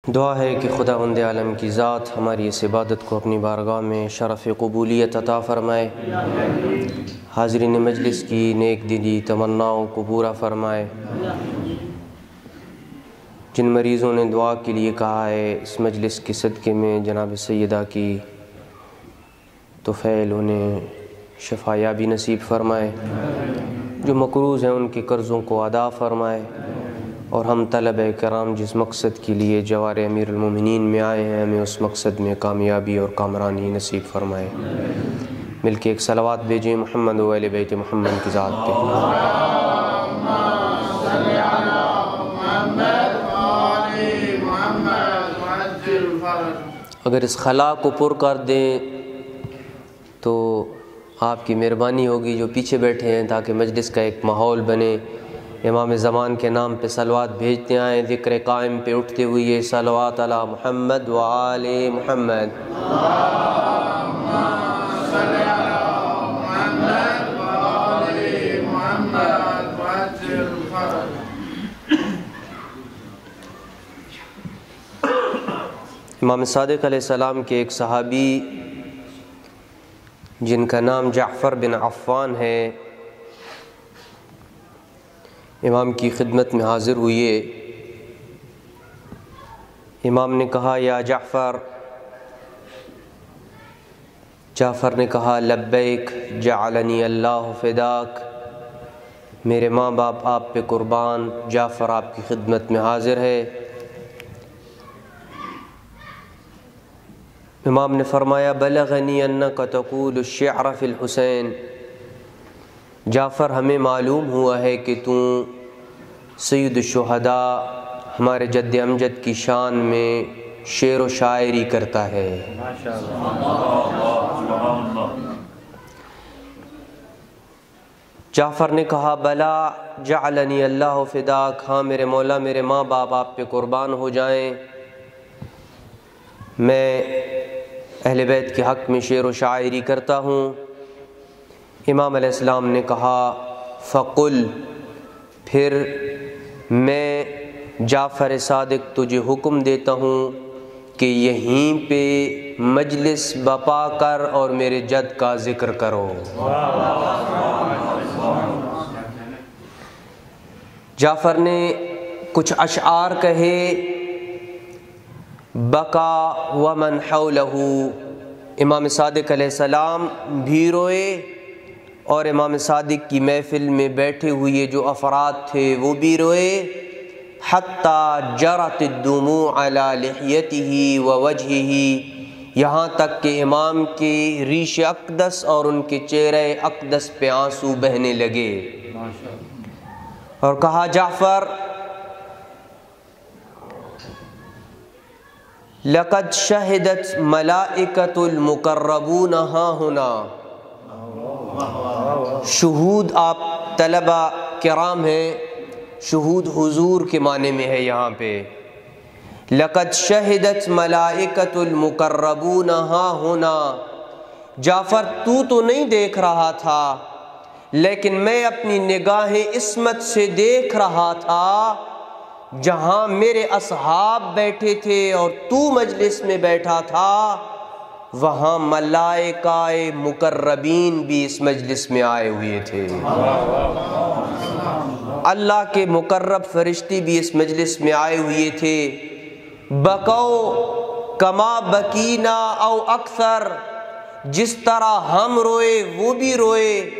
دعا ہے کہ خداوند عالم کی ذات ہماری اس عبادت کو اپنی بارگاہ میں شرف قبولیت عطا فرمائے، حاضرین مجلس کی نیک دلی تمناؤں کو پورا فرمائے۔ جن مریضوں نے دعا کے لیے کہا ہے، اس مجلس کے صدقے میں جناب سیدہ کی طفیل انہیں شفا یابی نصیب فرمائے، جو مقروض ہیں ان کے قرضوں کو ادا فرمائے، اور ہم طلبہ کرام جس مقصد کے لیے جوار امیر المومنین میں آئے ہیں، ہمیں اس مقصد میں کامیابی اور کامرانی نصیب فرمائے۔ مل کے ایک صلوات بھیجیں محمد و اہل بیت محمد کی ذات پہ۔ اگر اس خلا کو پر کر دیں تو آپ کی مہربانی ہوگی جو پیچھے بیٹھے ہیں، تاکہ مجلس کا ایک ماحول بنے۔ امام زمان کے نام پہ صلوات بھیجتے آئیں، ذکر قائم پہ اٹھتے ہوئے صلوات علی محمد و آل محمد۔ امام صادق علیہ السلام کے ایک صحابی جن کا نام جعفر بن عفان ہے، امام کی خدمت میں حاضر ہوئے۔ امام نے کہا یا جعفر، جعفر نے کہا لبیک جعلنی اللہ فداک، میرے ماں باپ آپ پہ قربان، جعفر آپ کی خدمت میں حاضر ہے۔ امام نے فرمایا بلغنی انک تقول الشعر فی الحسین، جعفر ہمیں معلوم ہوا ہے کہ تو سید الشہداء ہمارے جد امجد کی شان میں شعر و شاعری کرتا ہے۔ جعفر نے کہا بلا جعلنی اللہ فداک، ہاں میرے مولا میرے ماں باپ آپ پہ قربان ہو جائیں، میں اہل بیت کے حق میں شعر و شاعری کرتا ہوں۔ امام علیہ السلام نے کہا فقل، پھر میں جعفر صادق تجھے حکم دیتا ہوں کہ یہیں پہ مجلس بپا کر اور میرے جد کا ذکر کرو۔ جعفر نے کچھ اشعار کہے، بکا ومن حولہ، امام صادق علیہ السلام بھی روئے اور امام صادق کی محفل میں بیٹھے ہوئے جو افراد تھے وہ بھی روئے۔ حتی جرت الدموع علی لحیتہ ووجہہ، یہاں تک کہ امام کے ریش اقدس اور ان کے چہرے اقدس پہ آنسو بہنے لگے، اور کہا جعفر لقد شہدت ملائکۃ المقربون ہاں ہونا، شہود آپ طلبہ کرام ہیں، شہود حضور کے معنی میں ہے یہاں پہ۔ لقد شہدت ملائکۃ المقربون ہاں ہونا، جعفر تو نہیں دیکھ رہا تھا، لیکن میں اپنی نگاہ عصمت سے دیکھ رہا تھا، جہاں میرے اصحاب بیٹھے تھے اور تو مجلس میں بیٹھا تھا، وہاں ملائکہ مقربین بھی اس مجلس میں آئے ہوئے تھے، اللہ کے مقرب فرشتے بھی اس مجلس میں آئے ہوئے تھے۔ بکو کما بکینا او اکثر، جس طرح ہم روئے وہ بھی روئے،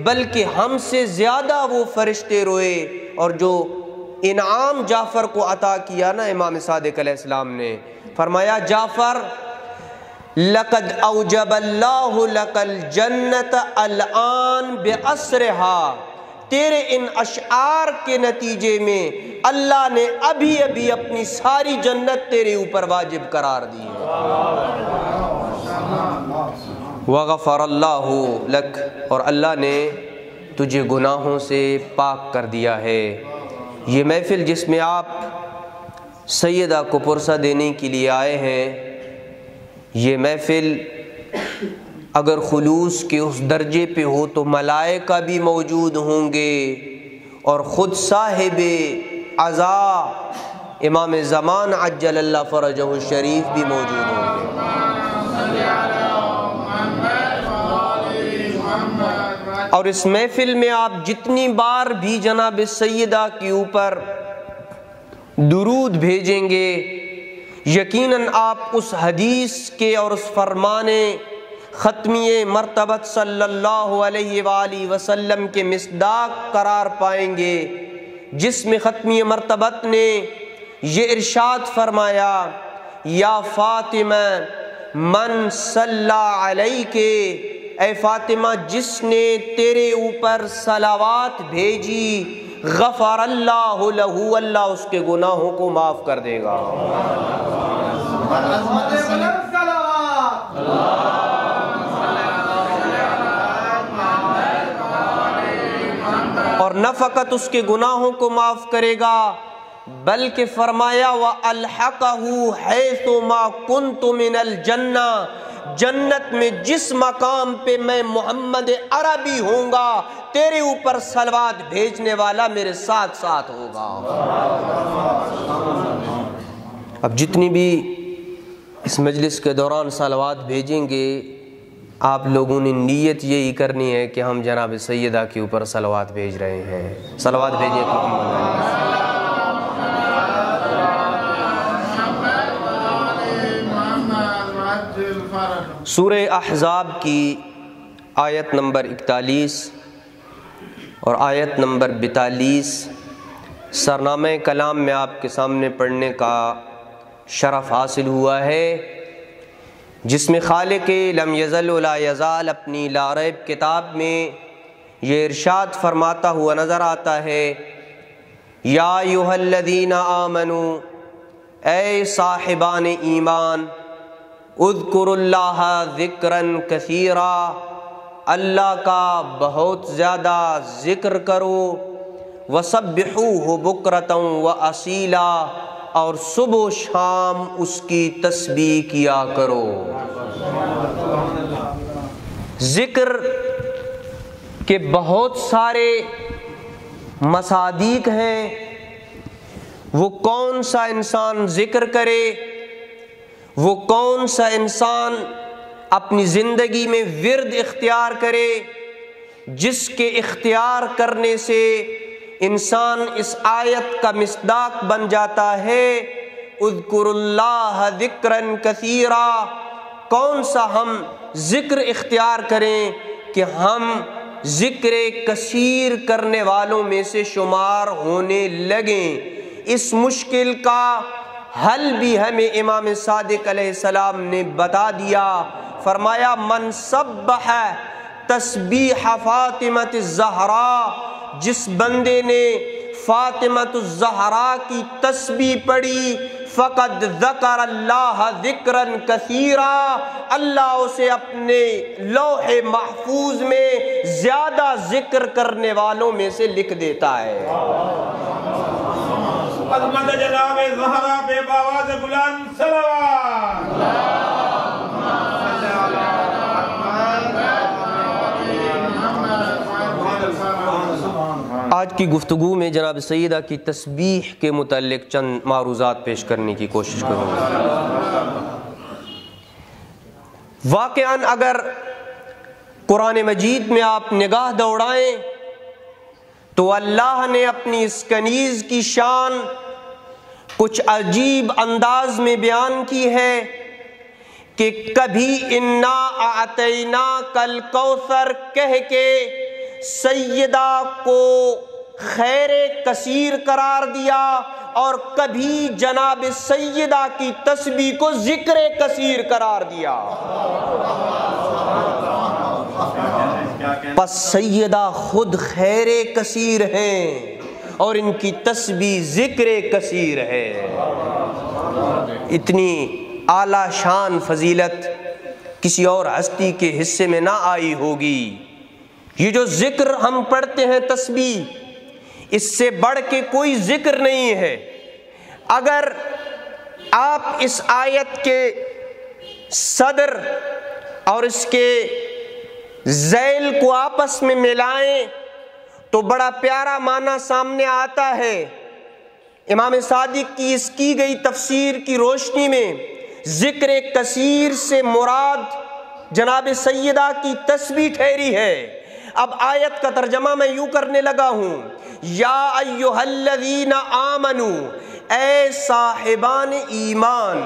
بلکہ ہم سے زیادہ وہ فرشتے روئے۔ اور جو انعام جعفر کو عطا کیا نا امام صادق علیہ السلام نے، فرمایا جعفر لقد اوجب اللہ لک الجنت الان باسرہا، تیرے ان اشعار کے نتیجے میں اللہ نے ابھی ابھی اپنی ساری جنت تیرے اوپر واجب قرار دی ہے۔ وغفر اللہ لک، اور اللہ نے تجھے گناہوں سے پاک کر دیا ہے۔ یہ محفل جس میں آپ سیدہ کو پرسہ دینے کے لیے آئے ہیں، یہ محفل اگر خلوص کے اس درجے پہ ہو تو ملائکہ بھی موجود ہوں گے اور خود صاحب عزا امام زمان عجل اللہ فرجہ الشریف بھی موجود ہوں گے۔ اور اس محفل میں آپ جتنی بار بھی جناب سیدہ کے اوپر درود بھیجیں گے، یقیناً آپ اس حدیث کے اور اس فرمان ختمی مرتبت صلی اللہ علیہ وآلہ وسلم کے مصداق قرار پائیں گے، جس میں ختمی مرتبت نے یہ ارشاد فرمایا، یا فاطمہ من صلی علیک، اے فاطمہ جس نے تیرے اوپر صلوات بھیجی، غفر اللہ لہ، اللہ اس کے گناہوں کو معاف کر دے گا۔ اور نہ فقط اس کے گناہوں کو معاف کرے گا بلکہ فرمایا وَأَلْحَقَهُ حَيْثُ مَا كُنْتُ مِنَ الْجَنَّةِ، جنت میں جس مقام پہ میں محمد عربی ہوں گا تیرے اوپر صلوات بھیجنے والا میرے ساتھ ساتھ ہوگا۔ اب جتنی بھی اس مجلس کے دوران صلوات بھیجیں گے، آپ لوگوں نے نیت یہی کرنی ہے کہ ہم جناب سیدہ کے اوپر صلوات بھیج رہے ہیں۔ صلوات بھیجیں سورہ احزاب کی آیت نمبر 41 اور آیت نمبر 42 سرنامہ کلام میں آپ کے سامنے پڑھنے کا شرف حاصل ہوا ہے، جس میں خالق لم یزل ولا یزال اپنی لا ریب کتاب میں یہ ارشاد فرماتا ہوا نظر آتا ہے، یا ایھا الذین آمنوا، اے صاحبان ایمان، اذکروا اللہ ذکرا کثیرا، اللہ کا بہت زیادہ ذکر کرو، وسبحوہ بکرۃ واصیلا، اور صبح و شام اس کی تسبیح کیا کرو۔ ذکر کے بہت سارے مصادیق ہیں، وہ کون سا انسان ذکر کرے، وہ کون سا انسان اپنی زندگی میں ورد اختیار کرے جس کے اختیار کرنے سے انسان اس آیت کا مصداق بن جاتا ہے، اذکروا اللہ ذکرا کثیرا۔ کون سا ہم ذکر اختیار کریں کہ ہم ذکر کثیر کرنے والوں میں سے شمار ہونے لگیں۔ اس مشکل کا حل بھی ہمیں امام صادق علیہ السلام نے بتا دیا، فرمایا من سبح تسبیح فاطمۃ الزہراء، جس بندے نے فاطمۃ الزہراء کی تسبیح پڑھی، فقد ذکر اللہ ذکرا کثیرا، اللہ اسے اپنے لوح محفوظ میں زیادہ ذکر کرنے والوں میں سے لکھ دیتا ہے۔ عظمت جناب زہرا بے باواز بلند صلوات۔ آج کی گفتگو میں جناب سیدہ کی تسبیح کے متعلق چند معروضات پیش کرنے کی کوشش کروں گا۔ واقعاً اگر قرآن مجید میں آپ نگاہ دوڑائیں تو اللہ نے اپنی اس کنیز کی شان کچھ عجیب انداز میں بیان کی ہے کہ کبھی انا اعطیناک الکوثر کہہ کے سیدہ کو خیر کثیر قرار دیا، اور کبھی جناب سیدہ کی تسبیح کو ذکر کثیر قرار دیا۔ پس سیدہ خود خیر کثیر ہیں اور ان کی تسبیح ذکر کثیر ہے۔ اتنی اعلیٰ شان فضیلت کسی اور ہستی کے حصے میں نہ آئی ہوگی۔ یہ جو ذکر ہم پڑھتے ہیں تسبیح، اس سے بڑھ کے کوئی ذکر نہیں ہے۔ اگر آپ اس آیت کے صدر اور اس کے ذیل کو آپس میں ملائیں تو بڑا پیارا معنی سامنے آتا ہے۔ امام صادق کی اس کی گئی تفسیر کی روشنی میں ذکر کثیر سے مراد جناب سیدہ کی تسبیح ٹھہری ہے۔ اب آیت کا ترجمہ میں یوں کرنے لگا ہوں، یا ایھا الذین آمنوا، اے صاحبان ایمان،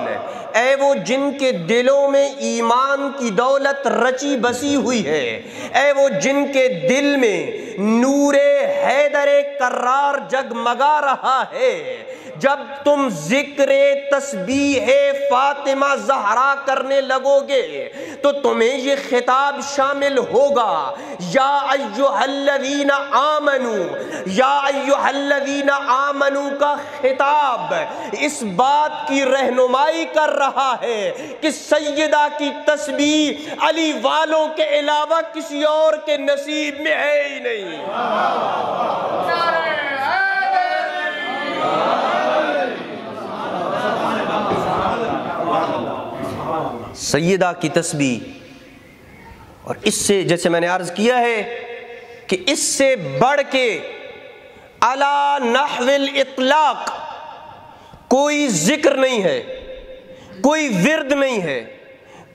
اے وہ جن کے دلوں میں ایمان کی دولت رچی بسی ہوئی ہے، اے وہ جن کے دل میں نور حیدر کرار جگمگا رہا ہے، جب تم ذکر تسبیح فاطمہ زہرا کرنے لگو گے تو تمہیں یہ خطاب شامل ہوگا، یا ایھا الذین آمنوا، یا ایھا الذین آمنوا کا خطاب اس بات کی رہنمائی کر رہا ہے کہ سیدہ کی تسبیح علی والوں کے علاوہ کسی اور کے نصیب میں ہے ہی نہیں۔ سیدہ کی تسبیح، اور اس سے جیسے میں نے عرض کیا ہے کہ اس سے بڑھ کے علی نحو الاطلاق کوئی ذکر نہیں ہے، کوئی ورد نہیں ہے،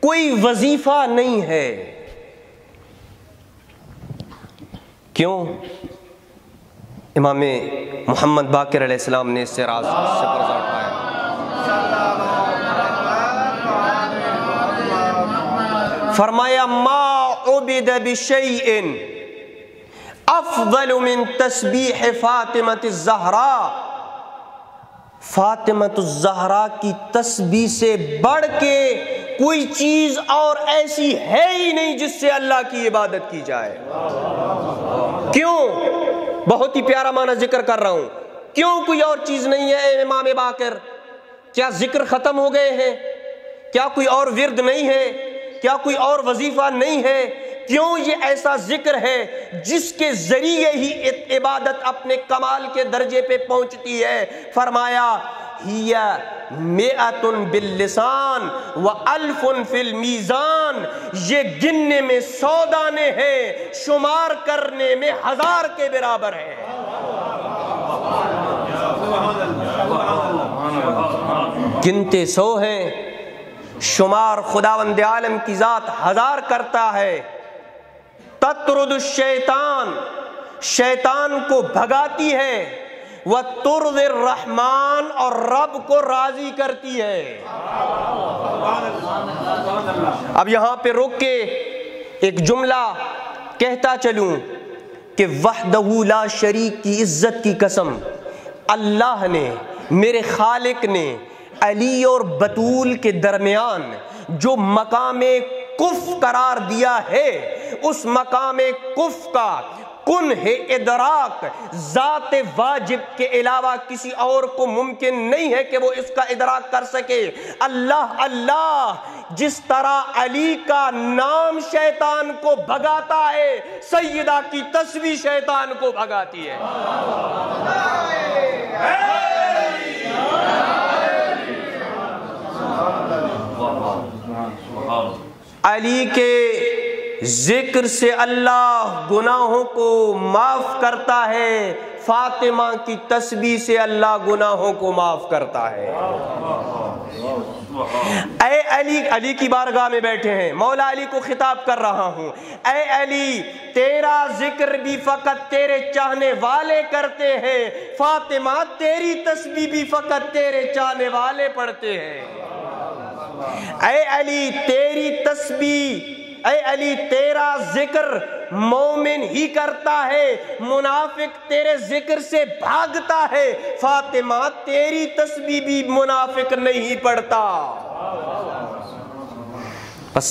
کوئی وظیفہ نہیں ہے۔ کیوں؟ امام محمد باقر علیہ السلام نے اس سے راز سے پردہ اٹھایا۔ فرمایا ما عبد بشیء افضل من تسبیح فاطمہ الزہرا، فاطمہ الزہرا کی تسبیح سے بڑھ کے کوئی چیز اور ایسی ہے ہی نہیں جس سے اللہ کی عبادت کی جائے۔ کیوں؟ بہت ہی پیارا معنی ذکر کر رہا ہوں، کیوں کوئی اور چیز نہیں ہے اے امام باقر؟ کیا ذکر ختم ہو گئے ہیں؟ کیا کوئی اور ورد نہیں ہے؟ کیا کوئی اور وظیفہ نہیں ہے؟ کیوں یہ ایسا ذکر ہے جس کے ذریعے ہی عبادت اپنے کمال کے درجے پہ پہنچتی ہے؟ فرمایا ہی مئۃ باللسان والف فی المیزان، یہ گننے میں 100 دانے ہیں، شمار کرنے میں 1000 کے برابر ہے۔ گنتے 100 ہیں، شمار خداوند عالم کی ذات 1000 کرتا ہے۔ تطرد الشیطان، شیطان کو بھگاتی ہے، وترضی الرحمن، اور رب کو راضی کرتی ہے۔ اب یہاں پہ رک کے ایک جملہ کہتا چلوں کہ وحدہ لا شریک کی عزت کی قسم، اللہ نے، میرے خالق نے علی اور بطول کے درمیان جو مقام کف قرار دیا ہے، اس مقام کف کا کنہ ادراک ذات واجب کے علاوہ کسی اور کو ممکن نہیں ہے کہ وہ اس کا ادراک کر سکے۔ اللہ اللہ جس طرح علی کا نام شیطان کو بھگاتا ہے، سیدہ کی تسبیح شیطان کو بھگاتی ہے۔ علی کے ذکر سے اللہ گناہوں کو معاف کرتا ہے، فاطمہ کی تسبیح سے اللہ گناہوں کو معاف کرتا ہے۔ اے علی، علی کی بارگاہ میں بیٹھے ہیں، مولا علی کو خطاب کر رہا ہوں، اے علی تیرا ذکر بھی فقط تیرے چاہنے والے کرتے ہیں، فاطمہ تیری تسبیح بھی فقط تیرے چاہنے والے پڑھتے ہیں۔ اے علی تیری تسبیح، اے علی تیرا ذکر مومن ہی کرتا ہے، منافق تیرے ذکر سے بھاگتا ہے، فاطمہ تیری تسبیح بھی منافق نہیں پڑھتا۔ بس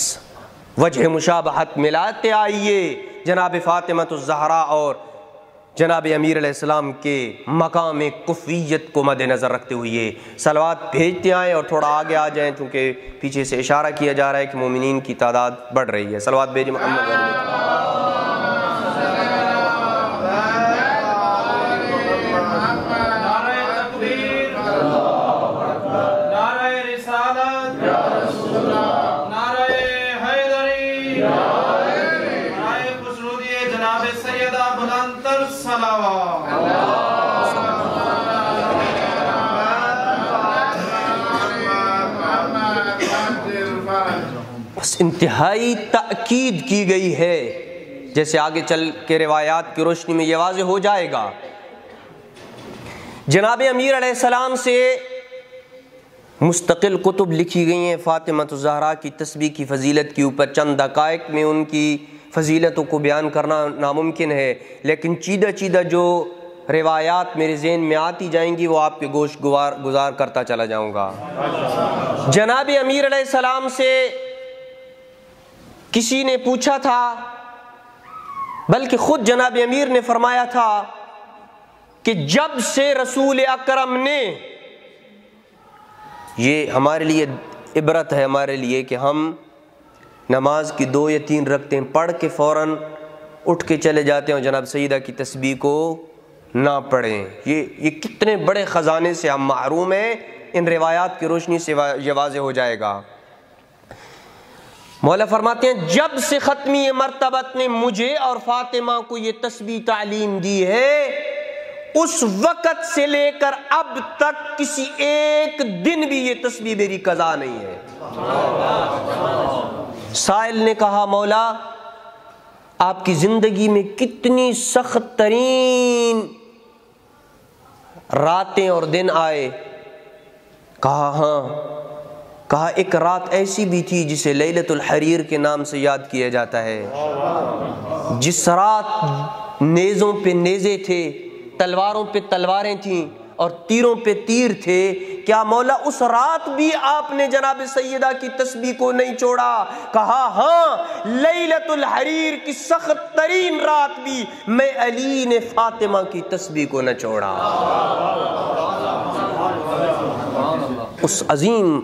وجہ مشابہت ملاتے آئیے جناب فاطمہ الزہرا اور جناب امیر علیہ السلام کے مقام کفیت کو مد نظر رکھتے ہوئے صلوات بھیجتے آئیں اور تھوڑا آگے آ جائیں، چونکہ پیچھے سے اشارہ کیا جا رہا ہے کہ مومنین کی تعداد بڑھ رہی ہے۔ صلوات بھیجیں محمد انتہائی تاکید کی گئی ہے، جیسے آگے چل کے روایات کی روشنی میں یہ واضح ہو جائے گا۔ جناب امیر علیہ السلام سے مستقل کتب لکھی گئی ہیں فاطمہ الزہرا کی تسبیح کی فضیلت کے اوپر، چند دقائق میں ان کی فضیلتوں کو بیان کرنا ناممکن ہے، لیکن چیدہ چیدہ جو روایات میرے ذہن میں آتی جائیں گی وہ آپ کے گوش گزار کرتا چلا جاؤں گا۔ جناب امیر علیہ السلام سے کسی نے پوچھا تھا، بلکہ خود جناب امیر نے فرمایا تھا کہ جب سے رسول اکرم نے، یہ ہمارے لیے عبرت ہے ہمارے لیے کہ ہم نماز کی 2 یا 3 رکعتیں پڑھ کے فوراً اٹھ کے چلے جاتے ہیں اور جناب سیدہ کی تسبیح کو نہ پڑھیں، یہ کتنے بڑے خزانے سے ہم محروم ہیں۔ ان روایات کی روشنی سے یہ واضح ہو جائے گا۔ مولا فرماتے ہیں جب سے ختمی مرتبت نے مجھے اور فاطمہ کو یہ تسبیح تعلیم دی ہے، اس وقت سے لے کر اب تک کسی ایک دن بھی یہ تسبیح میری قضا نہیں ہے۔ سائل نے کہا مولا آپ کی زندگی میں کتنی سخت ترین راتیں اور دن آئے؟ کہا ہاں۔ کہا ایک رات ایسی بھی تھی جسے لیلۃ الحریر کے نام سے یاد کیا جاتا ہے، جس رات نیزوں پہ نیزے تھے، تلواروں پہ تلواریں تھیں اور تیروں پہ تیر تھے۔ کیا مولا اس رات بھی آپ نے جناب سیدہ کی تسبیح کو نہیں چھوڑا؟ کہا ہاں، لیلۃ الحریر کی سخت ترین رات بھی میں علی نے فاطمہ کی تسبیح کو نہ چھوڑا۔ اس عظیم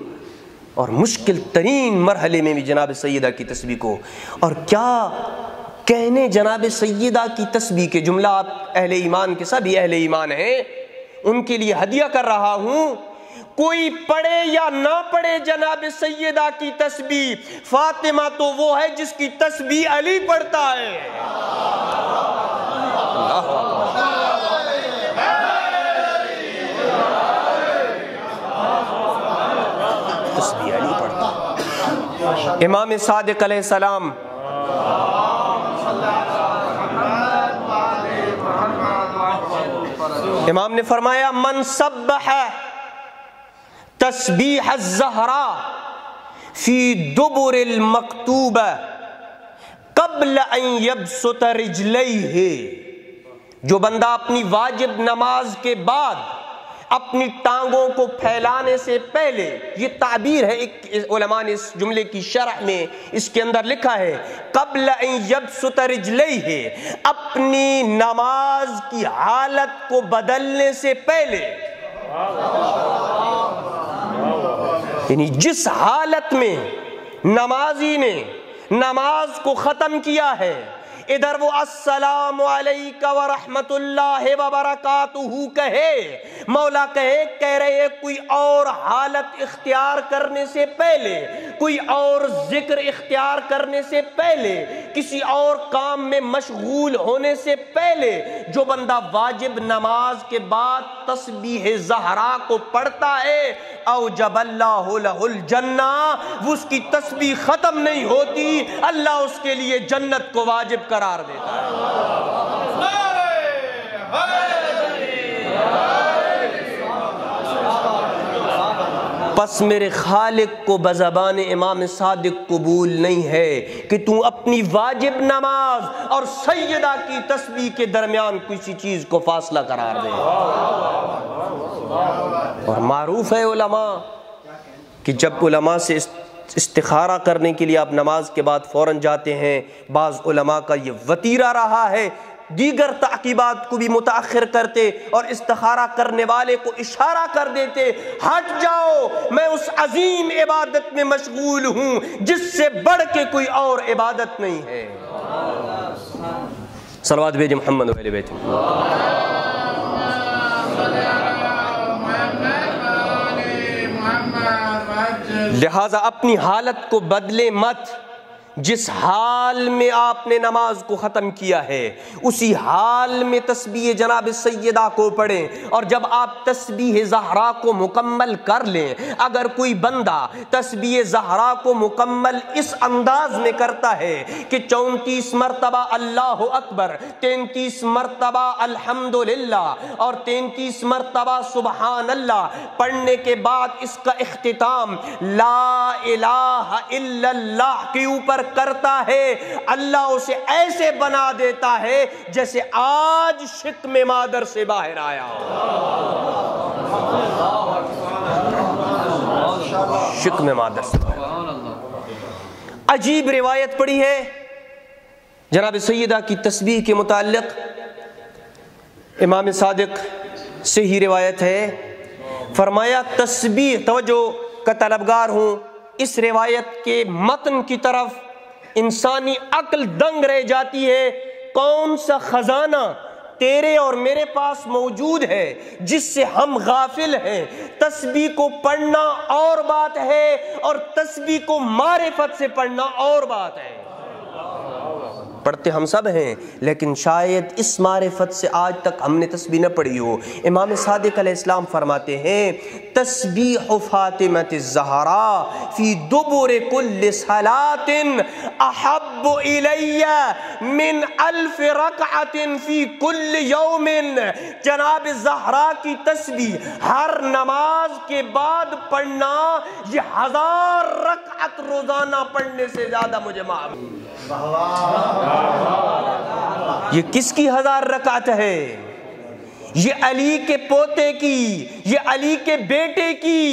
اور مشکل ترین مرحلے میں بھی جناب سیدہ کی تسبیح کو، اور کیا کہنے جناب سیدہ کی تسبیح کے جملہ آپ اہل ایمان کے، سبھی اہل ایمان ہیں، ان کے لیے ہدیہ کر رہا ہوں۔ کوئی پڑھے یا نہ پڑھے جناب سیدہ کی تسبیح، فاطمہ تو وہ ہے جس کی تسبیح علی پڑھتا ہے۔ تسبیح علی پڑھتا ہے۔ امام صادق علیہ السلام امام نے فرمایا من سبح تسبیح الزہرا فی دبر المکتوب قبل ان یبسط رجلیہ، جو بندہ اپنی واجب نماز کے بعد اپنی ٹانگوں کو پھیلانے سے پہلے، یہ تعبیر ہے ایک علماء نے اس جملے کی شرح میں اس کے اندر لکھا ہے قبل ان یبسط رجلیہ، اپنی نماز کی حالت کو بدلنے سے پہلے، یعنی جس حالت میں نمازی نے نماز کو ختم کیا ہے، ادھر وہ السلام علیکہ ورحمت اللہ وبرکاتہ کہے، مولا کہہ رہے کوئی اور حالت اختیار کرنے سے پہلے، کوئی اور ذکر اختیار کرنے سے پہلے، کسی اور کام میں مشغول ہونے سے پہلے، جو بندہ واجب نماز کے بعد تسبیح زہرا کو پڑھتا ہے، اوجب اللہ لہ الجنہ، وہ اس کی تسبیح ختم نہیں ہوتی، اللہ اس کے لیے جنت کو واجب قرار دیتا ہے۔ پس میرے خالق کو بزبان امام صادق قبول نہیں ہے کہ تو اپنی واجب نماز اور سیدہ کی تسبیح کے درمیان کسی چیز کو فاصلہ قرار دے۔ اور معروف ہے علماء کہ جب علماء سے استخارہ کرنے کے لیے آپ نماز کے بعد فوراً جاتے ہیں، بعض علماء کا یہ وتیرہ رہا ہے دیگر تعقیبات کو بھی متاخر کرتے اور استخارہ کرنے والے کو اشارہ کر دیتے، ہٹ جاؤ، میں اس عظیم عبادت میں مشغول ہوں جس سے بڑھ کے کوئی اور عبادت نہیں ہے۔ صلوات بھیجیں محمد و اہل بیت۔ لہٰذا اپنی حالت کو بدلے مت، جس حال میں آپ نے نماز کو ختم کیا ہے اسی حال میں تسبیح جناب سیدہ کو پڑھیں، اور جب آپ تسبیح زہرا کو مکمل کر لیں، اگر کوئی بندہ تسبیح زہرا کو مکمل اس انداز میں کرتا ہے کہ 34 مرتبہ اللہ اکبر، 33 مرتبہ الحمدللہ اور 33 مرتبہ سبحان اللہ پڑھنے کے بعد اس کا اختتام لا الہ الا اللہ کے اوپر کرتا ہے، اللہ اسے ایسے بنا دیتا ہے جیسے آج شکم مادر سے باہر آیا ہو۔ شکم مادر سے باہر۔ عجیب روایت پڑھی ہے جناب سیدہ کی تسبیح کے متعلق، امام صادق سے ہی روایت ہے، فرمایا تسبیح، توجہ کا طلبگار ہوں، اس روایت کے متن کی طرف انسانی عقل دنگ رہ جاتی ہے۔ کون سا خزانہ تیرے اور میرے پاس موجود ہے جس سے ہم غافل ہیں؟ تسبیح کو پڑھنا اور بات ہے اور تسبیح کو معرفت سے پڑھنا اور بات ہے۔ پڑھتے ہم سب ہیں لیکن شاید اس معرفت سے آج تک ہم نے تسبیح نہ پڑھی ہو۔ امام صادق علیہ السلام فرماتے ہیں تسبیح فاطمۃ الزہراء فی دبر کل صلاۃ احب الی من 1000 رکعۃ فی کل یوم۔ جناب زہرا کی تسبیح ہر نماز کے بعد پڑھنا یہ 1000 رکعت روزانہ پڑھنے سے زیادہ مجھے معلوم۔ یہ کس کی 1000 رکعت ہے؟ یہ علی کے پوتے کی، یہ علی کے بیٹے کی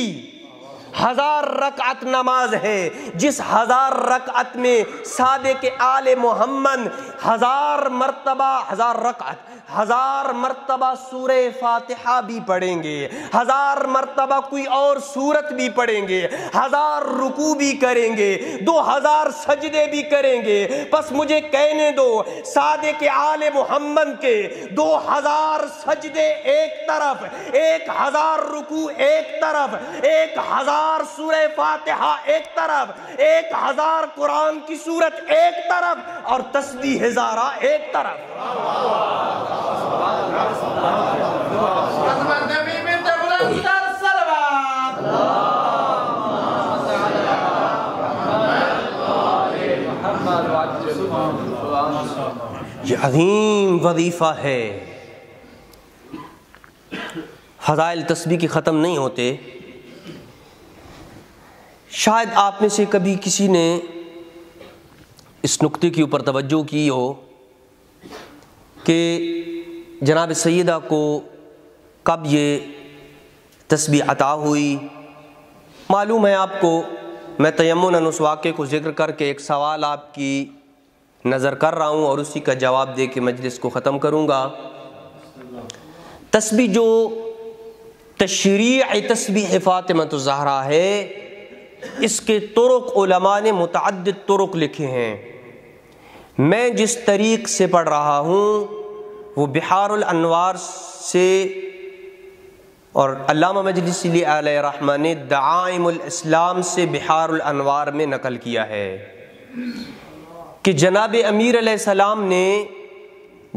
1000 رکعت نماز ہے، جس 1000 رکعت میں صادق آل محمد 1000 مرتبہ 1000 مرتبہ سورہ فاتحہ بھی پڑھیں گے، 1000 مرتبہ کوئی اور سورت بھی پڑھیں گے، 1000 رکوع بھی کریں گے، 2000 سجدے بھی کریں گے۔ پس مجھے کہنے دو صادق آل محمد کے 2000 سجدے ایک طرف، 1000 رکوع ایک طرف، 1000 سورہ فاتحہ ایک طرف، 1000 قرآن کی سورت ایک طرف اور تسبیح زہرا ایک طرف۔ یہ عظیم وظیفہ ہے۔ فضائل تسبیح کے ختم نہیں ہوتے۔ شاید آپ میں سے کبھی کسی نے اس نقطے کے اوپر توجہ کی ہو کہ جناب سیدہ کو کب یہ تسبیح عطا ہوئی۔ معلوم ہے آپ کو، میں تیمناً اس واقعے کو ذکر کر کے ایک سوال آپ کی نظر کر رہا ہوں اور اسی کا جواب دے کے مجلس کو ختم کروں گا۔ تسبیح جو تشریع تسبیح فاطمۃ الزہراء ہے، اس کے طرق علماء نے متعدد طرق لکھے ہیں۔ میں جس طریق سے پڑھ رہا ہوں وہ بحار الانوار سے اور علامہ مجلسی علیہ رحمہ نے دعائم الاسلام سے بحار الانوار میں نقل کیا ہے کہ جناب امیر علیہ السلام نے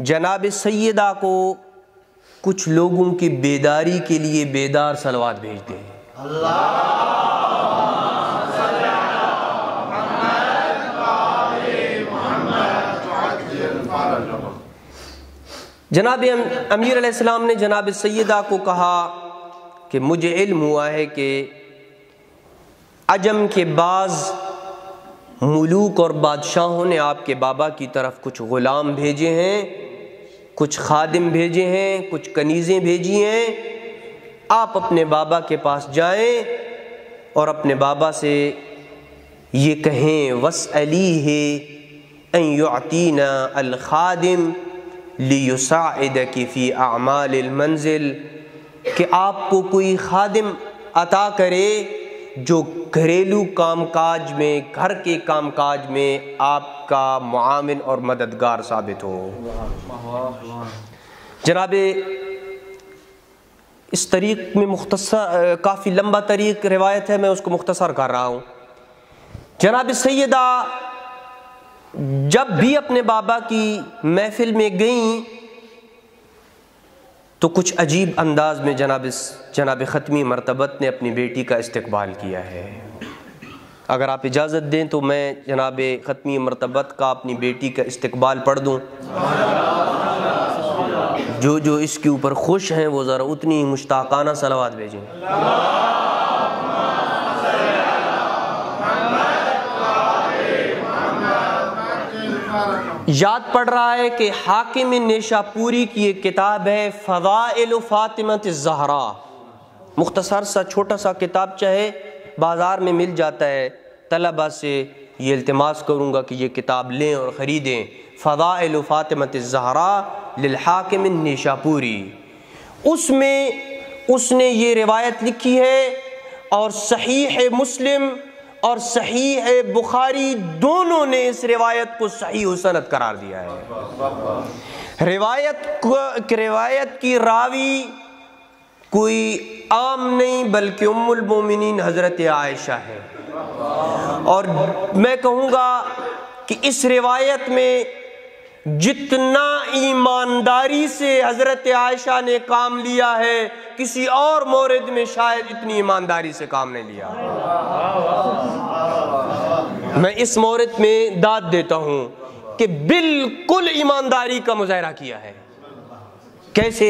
جناب سیدہ کو کچھ لوگوں کی بیداری کے لیے بیدار صلوات بھیج دیں۔ جناب امیر علیہ السلام نے جناب سیدہ کو کہا کہ مجھے علم ہوا ہے کہ عجم کے بعض ملوک اور بادشاہوں نے آپ کے بابا کی طرف کچھ غلام بھیجے ہیں، کچھ خادم بھیجے ہیں، کچھ کنیزیں بھیجی ہیں۔ آپ اپنے بابا کے پاس جائیں اور اپنے بابا سے یہ کہیں وَاسْأَلِيهِ أَن يُعْطِينَا الْخَادِمِ لیساعدک فی اعمال المنزل، کہ آپ کو کوئی خادم عطا کرے جو گھریلو کام کاج میں، گھر کے کام کاج میں آپ کا معاون اور مددگار ثابت ہو۔ جناب اس طریق میں مختصر، کافی لمبا طریق روایت ہے، میں اس کو مختصر کر رہا ہوں۔ جناب سیدہ جب بھی اپنے بابا کی محفل میں گئیں تو کچھ عجیب انداز میں جناب ختمی مرتبت نے اپنی بیٹی کا استقبال کیا ہے۔ اگر آپ اجازت دیں تو میں جناب ختمی مرتبت کا اپنی بیٹی کا استقبال پڑھ دوں۔ جو اس کے اوپر خوش ہیں وہ ذرا اتنی مشتاقانہ صلوات بھیجیں۔ یاد پڑ رہا ہے کہ حاکم نیشاپوری کی ایک کتاب ہے فضائل فاطمۃ الزہرا، مختصر سا چھوٹا سا کتابچہ ہے، بازار میں مل جاتا ہے۔ طلبہ سے یہ التماس کروں گا کہ یہ کتاب لیں اور خریدیں، فضائل فاطمۃ الزہرا للحاکم النیشاپوری۔ اس میں اس نے یہ روایت لکھی ہے، اور صحیح مسلم اور صحیح بخاری دونوں نے اس روایت کو صحیح و سند قرار دیا ہے۔ روایت کی راوی کوئی عام نہیں بلکہ ام المومنین حضرت عائشہ ہے، اور میں کہوں گا کہ اس روایت میں جتنا ایمانداری سے حضرت عائشہ نے کام لیا ہے کسی اور مورد میں شاید اتنی ایمانداری سے کام نہیں لیا۔ میں اس مورد میں داد دیتا ہوں کہ بالکل ایمانداری کا مظاہرہ کیا ہے۔ کیسے؟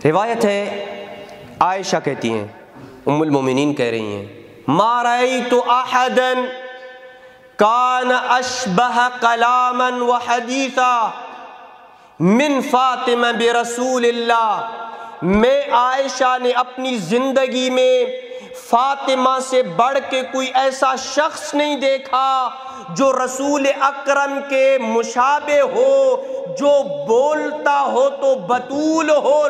روایت ہے، عائشہ کہتی ہیں، ام المومنین کہہ رہی ہیں، ما رأیت احدا کان اشبہ کلاما وحدیثا من فاطمہ برسول اللہ۔ میں عائشہ نے اپنی زندگی میں فاطمہ سے بڑھ کے کوئی ایسا شخص نہیں دیکھا جو رسول اکرم کے مشابہ ہو، جو بولتا ہو تو بتول ہو،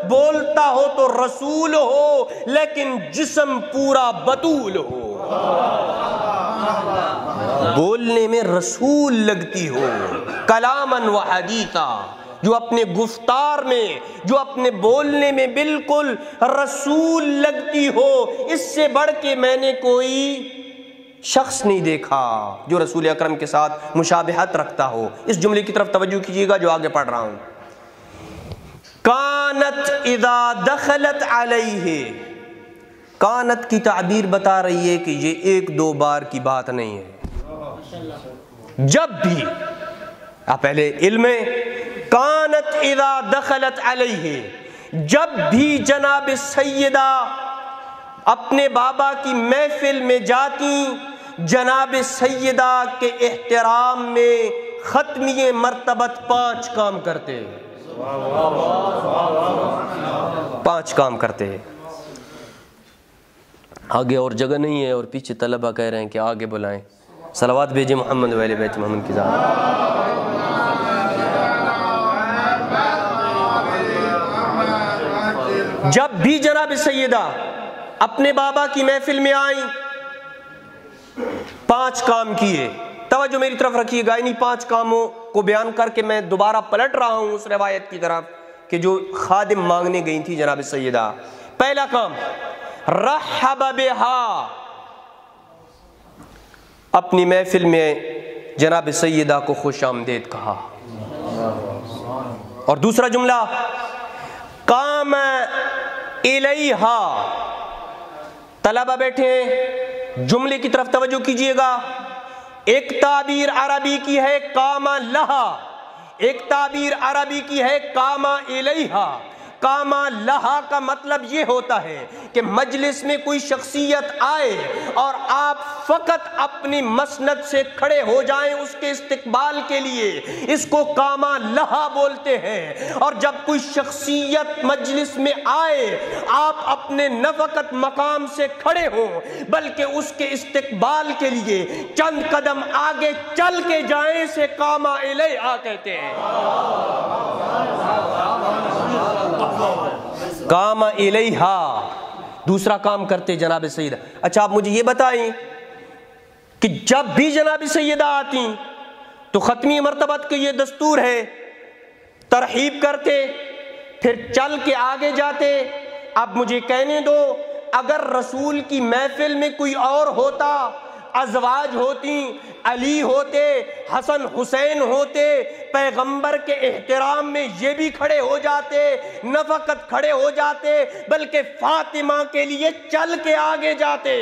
بولتا ہو تو رسول ہو، لیکن جسم پورا بتول ہو، بولنے میں رسول لگتی ہو، کلامن و حدیثا، جو اپنے گفتار میں، جو اپنے بولنے میں بالکل رسول لگتی ہو۔ اس سے بڑھ کے میں نے کوئی شخص نہیں دیکھا جو رسول اکرم کے ساتھ مشابہت رکھتا ہو۔ اس جملے کی طرف توجہ کیجیے گا جو آگے پڑھ رہا ہوں۔ کانت اذا دخلت علیہ، کانت کی تعبیر بتا رہی ہے کہ یہ ایک دو بار کی بات نہیں ہے، جب بھی، آپ پہلے علم ہے، کانت اذا دخلت علیہ، جب بھی جناب سیدہ اپنے بابا کی محفل میں جاتی، جناب سیدہ کے احترام میں ختمی مرتبت 5 کام کرتے، 5 کام کرتے ہیں۔ آگے اور جگہ نہیں ہے اور پیچھے طلبہ کہہ رہے ہیں کہ آگے بلائیں۔ صلوات بھیجیں محمد و اہل بیت محمد کی ذات۔ جب بھی جناب سیدہ اپنے بابا کی محفل میں آئیں 5 کام کیے۔ توجہ میری طرف رکھیے گا، انہی 5 کاموں کو بیان کر کے میں دوبارہ پلٹ رہا ہوں اس روایت کی طرف کہ جو خادم مانگنے گئی تھی جناب سیدہ۔ پہلا کام، رحب بہا، اپنی محفل میں جناب سیدہ کو خوش آمدید کہا۔ اور دوسرا جملہ، قام الیہا، طلبہ بیٹھے ہیں، جملے کی طرف توجہ کیجئے گا۔ ایک تعبیر عربی کی ہے قام لہا، ایک تعبیر عربی کی ہے قام الیہا۔ کاما لہا کا مطلب یہ ہوتا ہے کہ مجلس میں کوئی شخصیت آئے اور آپ فقط اپنی مسند سے کھڑے ہو جائیں اس کے استقبال کے لیے، اس کو کاما لہا بولتے ہیں۔ اور جب کوئی شخصیت مجلس میں آئے آپ اپنے نہ فقط مقام سے کھڑے ہوں بلکہ اس کے استقبال کے لیے چند قدم آگے چل کے جائیں، سے کاما الیہا کہتے ہیں۔ کاما الیہا دوسرا کام کرتے جناب سیدہ۔ اچھا آپ مجھے یہ بتائیں کہ جب بھی جناب سیدہ آتی تو ختمی مرتبت کا یہ دستور ہے، ترحیب کرتے پھر چل کے آگے جاتے۔ اب مجھے کہنے دو اگر رسول کی محفل میں کوئی اور ہوتا، ازواج ہوتی، علی ہوتے، حسن حسین ہوتے، پیغمبر کے احترام میں یہ بھی کھڑے ہو جاتے، نہ فقط کھڑے ہو جاتے بلکہ فاطمہ کے لیے چل کے آگے جاتے۔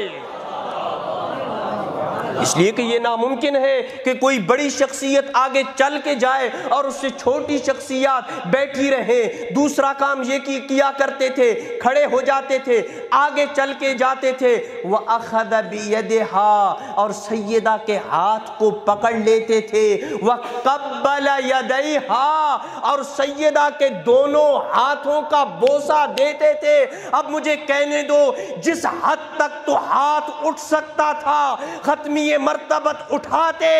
اس لیے کہ یہ ناممکن ہے کہ کوئی بڑی شخصیت آگے چل کے جائے اور اس سے چھوٹی شخصیات بیٹھی رہے۔ دوسرا کام یہ کیا کرتے تھے، کھڑے ہو جاتے تھے، آگے چل کے جاتے تھے۔ وَأَخَذَ بِيَدِهَا اور سیدہ کے ہاتھ کو پکڑ لیتے تھے۔ وَقَبَّلَ يَدَيْهَا اور سیدہ کے دونوں ہاتھوں کا بوسہ دیتے تھے۔ اب مجھے کہنے دو جس حد تک تو ہاتھ اٹھ سکتا تھا ختمی مرتبت اٹھاتے،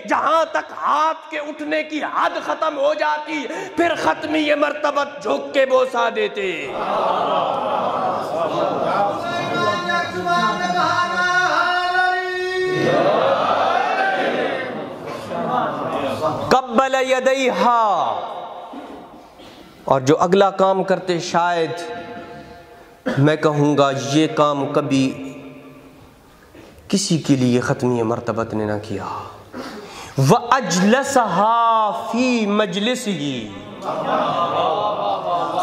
جہاں تک ہاتھ کے اٹھنے کی حد ختم ہو جاتی پھر ختمی مرتبت جھک کے بوسہ دیتے۔ قبل یدیہا اور جو اگلا کام کرتے شاید میں کہوں گا یہ کام کبھی کسی کے لیے ختمی مرتبت نے نہ کیا۔ وَأَجْلَسَهَا فِي مَجْلِسِهِ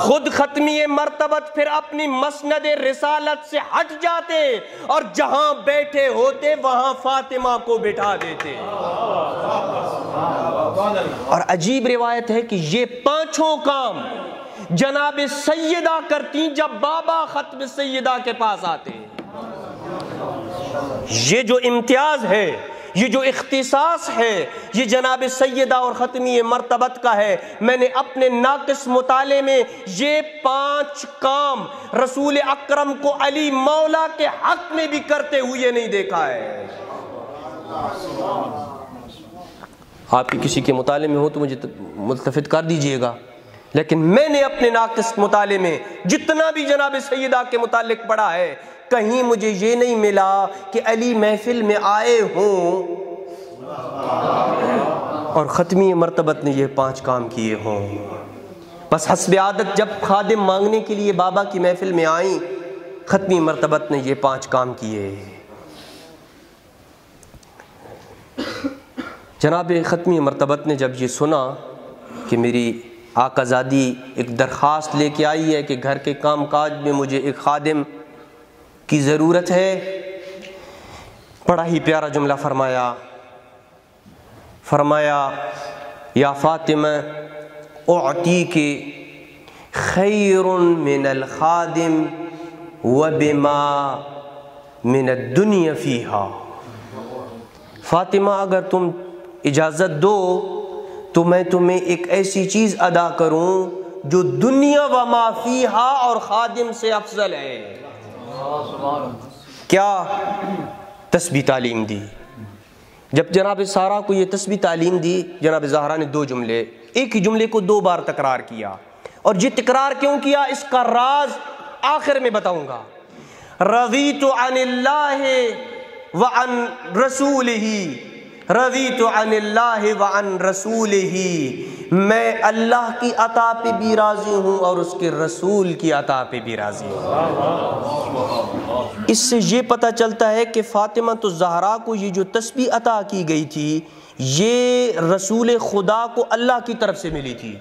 خود ختمی مرتبت پھر اپنی مسند رسالت سے ہٹ جاتے اور جہاں بیٹھے ہوتے وہاں فاطمہ کو بٹھا دیتے۔ اور عجیب روایت ہے کہ یہ پانچوں کام جناب سیدہ کرتی جب بابا ختم سیدہ کے پاس آتے۔ یہ جو امتیاز ہے، یہ جو اختصاص ہے، یہ جناب سیدہ اور ختمی مرتبت کا ہے۔ میں نے اپنے ناقص مطالعے میں یہ 5 کام رسول اکرم کو علی مولا کے حق میں بھی کرتے ہوئے نہیں دیکھا ہے۔ آپ کی کسی کے مطالعے میں ہو تو مجھے ملتفت کر دیجئے گا، لیکن میں نے اپنے ناقص مطالعے میں جتنا بھی جناب سیدہ کے متعلق پڑھا ہے کہیں مجھے یہ نہیں ملا کہ علی محفل میں آئے ہوں اور ختمی مرتبت نے یہ 5 کام کیے ہوں۔ بس حسب عادت جب خادم مانگنے کے لیے بابا کی محفل میں آئیں ختمی مرتبت نے یہ 5 کام کیے۔ جناب ختمی مرتبت نے جب یہ سنا کہ میری آقا زادی ایک درخواست لے کے آئی ہے کہ گھر کے کام کاج میں مجھے ایک خادم کی ضرورت ہے، بڑا ہی پیارا جملہ فرمایا یا فاطمہ اعطیک خیر من الخادم وبما من الدنیا فیہا۔ فاطمہ اگر تم اجازت دو تو میں تمہیں ایک ایسی چیز ادا کروں جو دنیا وما فیہا اور خادم سے افضل ہے۔ کیا؟ تسبیح تعلیم دی۔ جب جناب سارا کو یہ تسبیح تعلیم دی جناب زہرا نے 2 جملے، ایک ہی جملے کو 2 بار تکرار کیا، اور یہ تکرار کیوں کیا اس کا راز آخر میں بتاؤں گا۔ رضیت عن اللہ وعن رسولہ، رضیت عن اللہ وعن رسولہ، میں اللہ کی عطا پہ بھی راضی ہوں اور اس کے رسول کی عطا پہ بھی راضی ہوں۔ اس سے یہ پتہ چلتا ہے کہ فاطمہ تو زہرا کو یہ جو تسبیح عطا کی گئی تھی یہ رسول خدا کو اللہ کی طرف سے ملی تھی،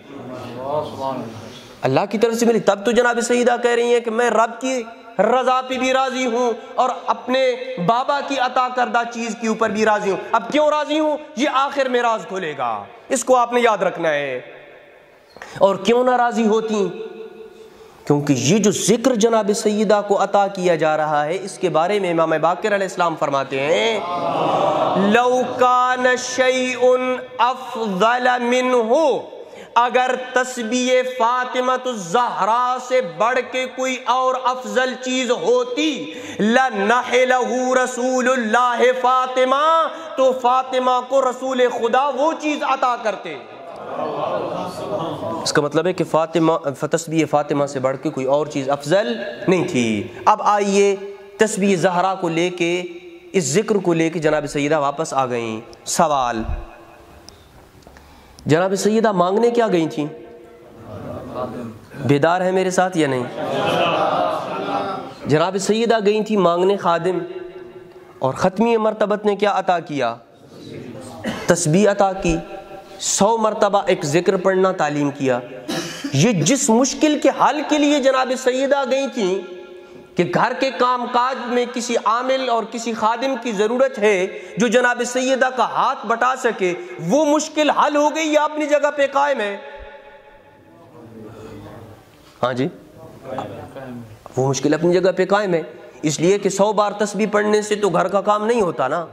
اللہ کی طرف سے ملی۔ تب تو جناب سیدہ کہہ رہی ہیں کہ میں رب کی رضا پہ بھی راضی ہوں اور اپنے بابا کی عطا کردہ چیز کے اوپر بھی راضی ہوں۔ اب کیوں راضی ہوں یہ آخر میں راز کھولے گا، اس کو آپ نے یاد رکھنا ہے۔ اور کیوں ناراضی ہوتی؟ کیونکہ یہ جو ذکر جناب سیدہ کو عطا کیا جا رہا ہے، اس کے بارے میں امام باقر علیہ السلام فرماتے ہیں لو کان شیء افضل منہ، اگر تسبیح فاطمۃ الزہرا سے بڑھ کے کوئی اور افضل چیز ہوتی لَنَحِلَهُ رسول اللہ فاطمہ، تو فاطمہ کو رسول خدا وہ چیز عطا کرتے۔ اس کا مطلب ہے کہ تسبیح فاطمہ سے بڑھ کے کوئی اور چیز افضل نہیں تھی۔ اب آئیے تسبیح زہرا کو لے کے، اس ذکر کو لے کے جناب سیدہ واپس آ گئیں۔ سوال، جناب سیدہ مانگنے کیا گئی تھیں؟ بیدار ہے میرے ساتھ یا نہیں؟ جناب سیدہ گئی تھی مانگنے خادم، اور ختمی مرتبت نے کیا عطا کیا؟ تسبیح عطا کی، 100 مرتبہ ایک ذکر پڑھنا تعلیم کیا۔ یہ جس مشکل کے حل کے لیے جناب سیدہ گئی تھیں کہ گھر کے کام کاج میں کسی عامل اور کسی خادم کی ضرورت ہے جو جناب سیدہ کا ہاتھ بٹا سکے، وہ مشکل حل ہو گئی یا اپنی جگہ پہ قائم ہے؟ ہاں جی، وہ مشکل اپنی جگہ پہ قائم ہے، اس لیے کہ 100 بار تسبیح پڑھنے سے تو گھر کا کام نہیں ہوتا نا،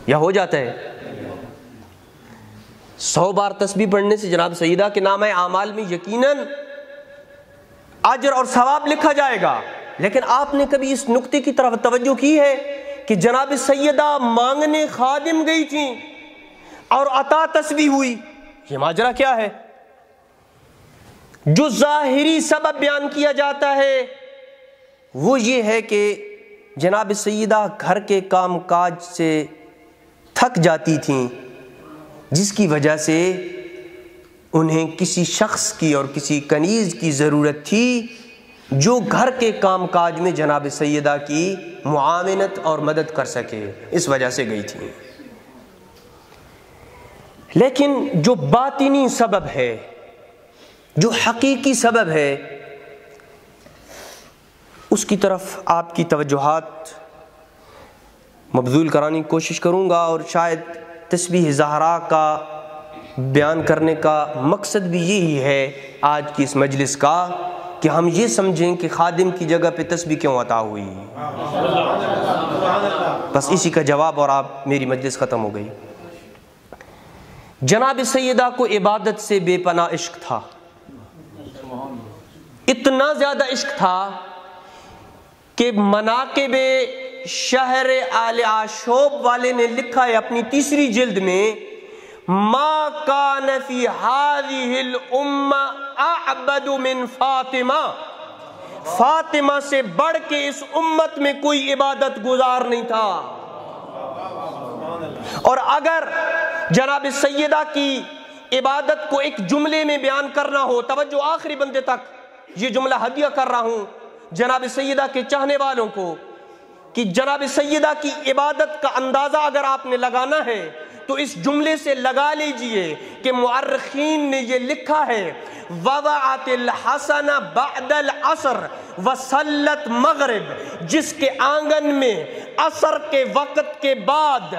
یا ہو جاتا ہے؟ 100 بار تسبیح پڑھنے سے جناب سیدہ کے نام اعمال میں یقیناً اجر اور ثواب لکھا جائے گا، لیکن آپ نے کبھی اس نقطے کی طرف توجہ کی ہے کہ جناب سیدہ مانگنے خادم گئی تھیں اور عطا تسبیح ہوئی؟ یہ ماجرا کیا ہے؟ جو ظاہری سبب بیان کیا جاتا ہے وہ یہ ہے کہ جناب سیدہ گھر کے کام کاج سے تھک جاتی تھیں، جس کی وجہ سے انہیں کسی شخص کی اور کسی کنیز کی ضرورت تھی جو گھر کے کام کاج میں جناب سیدہ کی معاونت اور مدد کر سکے، اس وجہ سے گئی تھی۔ لیکن جو باطنی سبب ہے، جو حقیقی سبب ہے، اس کی طرف آپ کی توجہات مبذول کرانے کی کوشش کروں گا، اور شاید تسبیح زہرا کا بیان کرنے کا مقصد بھی یہی ہے آج کی اس مجلس کا، کہ ہم یہ سمجھیں کہ خادم کی جگہ پہ تسبیح کیوں عطا ہوئی۔ بس اسی کا جواب، اور آپ میری مجلس ختم ہو گئی۔ جناب سیدہ کو عبادت سے بے پناہ عشق تھا، اتنا زیادہ عشق تھا کہ مناقب شہر آل عاشوب والے نے لکھا ہے اپنی 3 جلد میں، ما کان فی ہذہ الامہ اعبد من فاطمہ، فاطمہ سے بڑھ کے اس امت میں کوئی عبادت گزار نہیں تھا۔ اور اگر جناب سیدہ کی عبادت کو ایک جملے میں بیان کرنا ہو، توجہ آخری بندے تک، یہ جملہ ہدیہ کر رہا ہوں جناب سیدہ کے چاہنے والوں کو، کہ جناب سیدہ کی عبادت کا اندازہ اگر آپ نے لگانا ہے تو اس جملے سے لگا لیجئے کہ مؤرخین نے یہ لکھا ہے، وضعت الحسن بعد العصر وصلت مغرب، جس کے آنگن میں عصر کے وقت کے بعد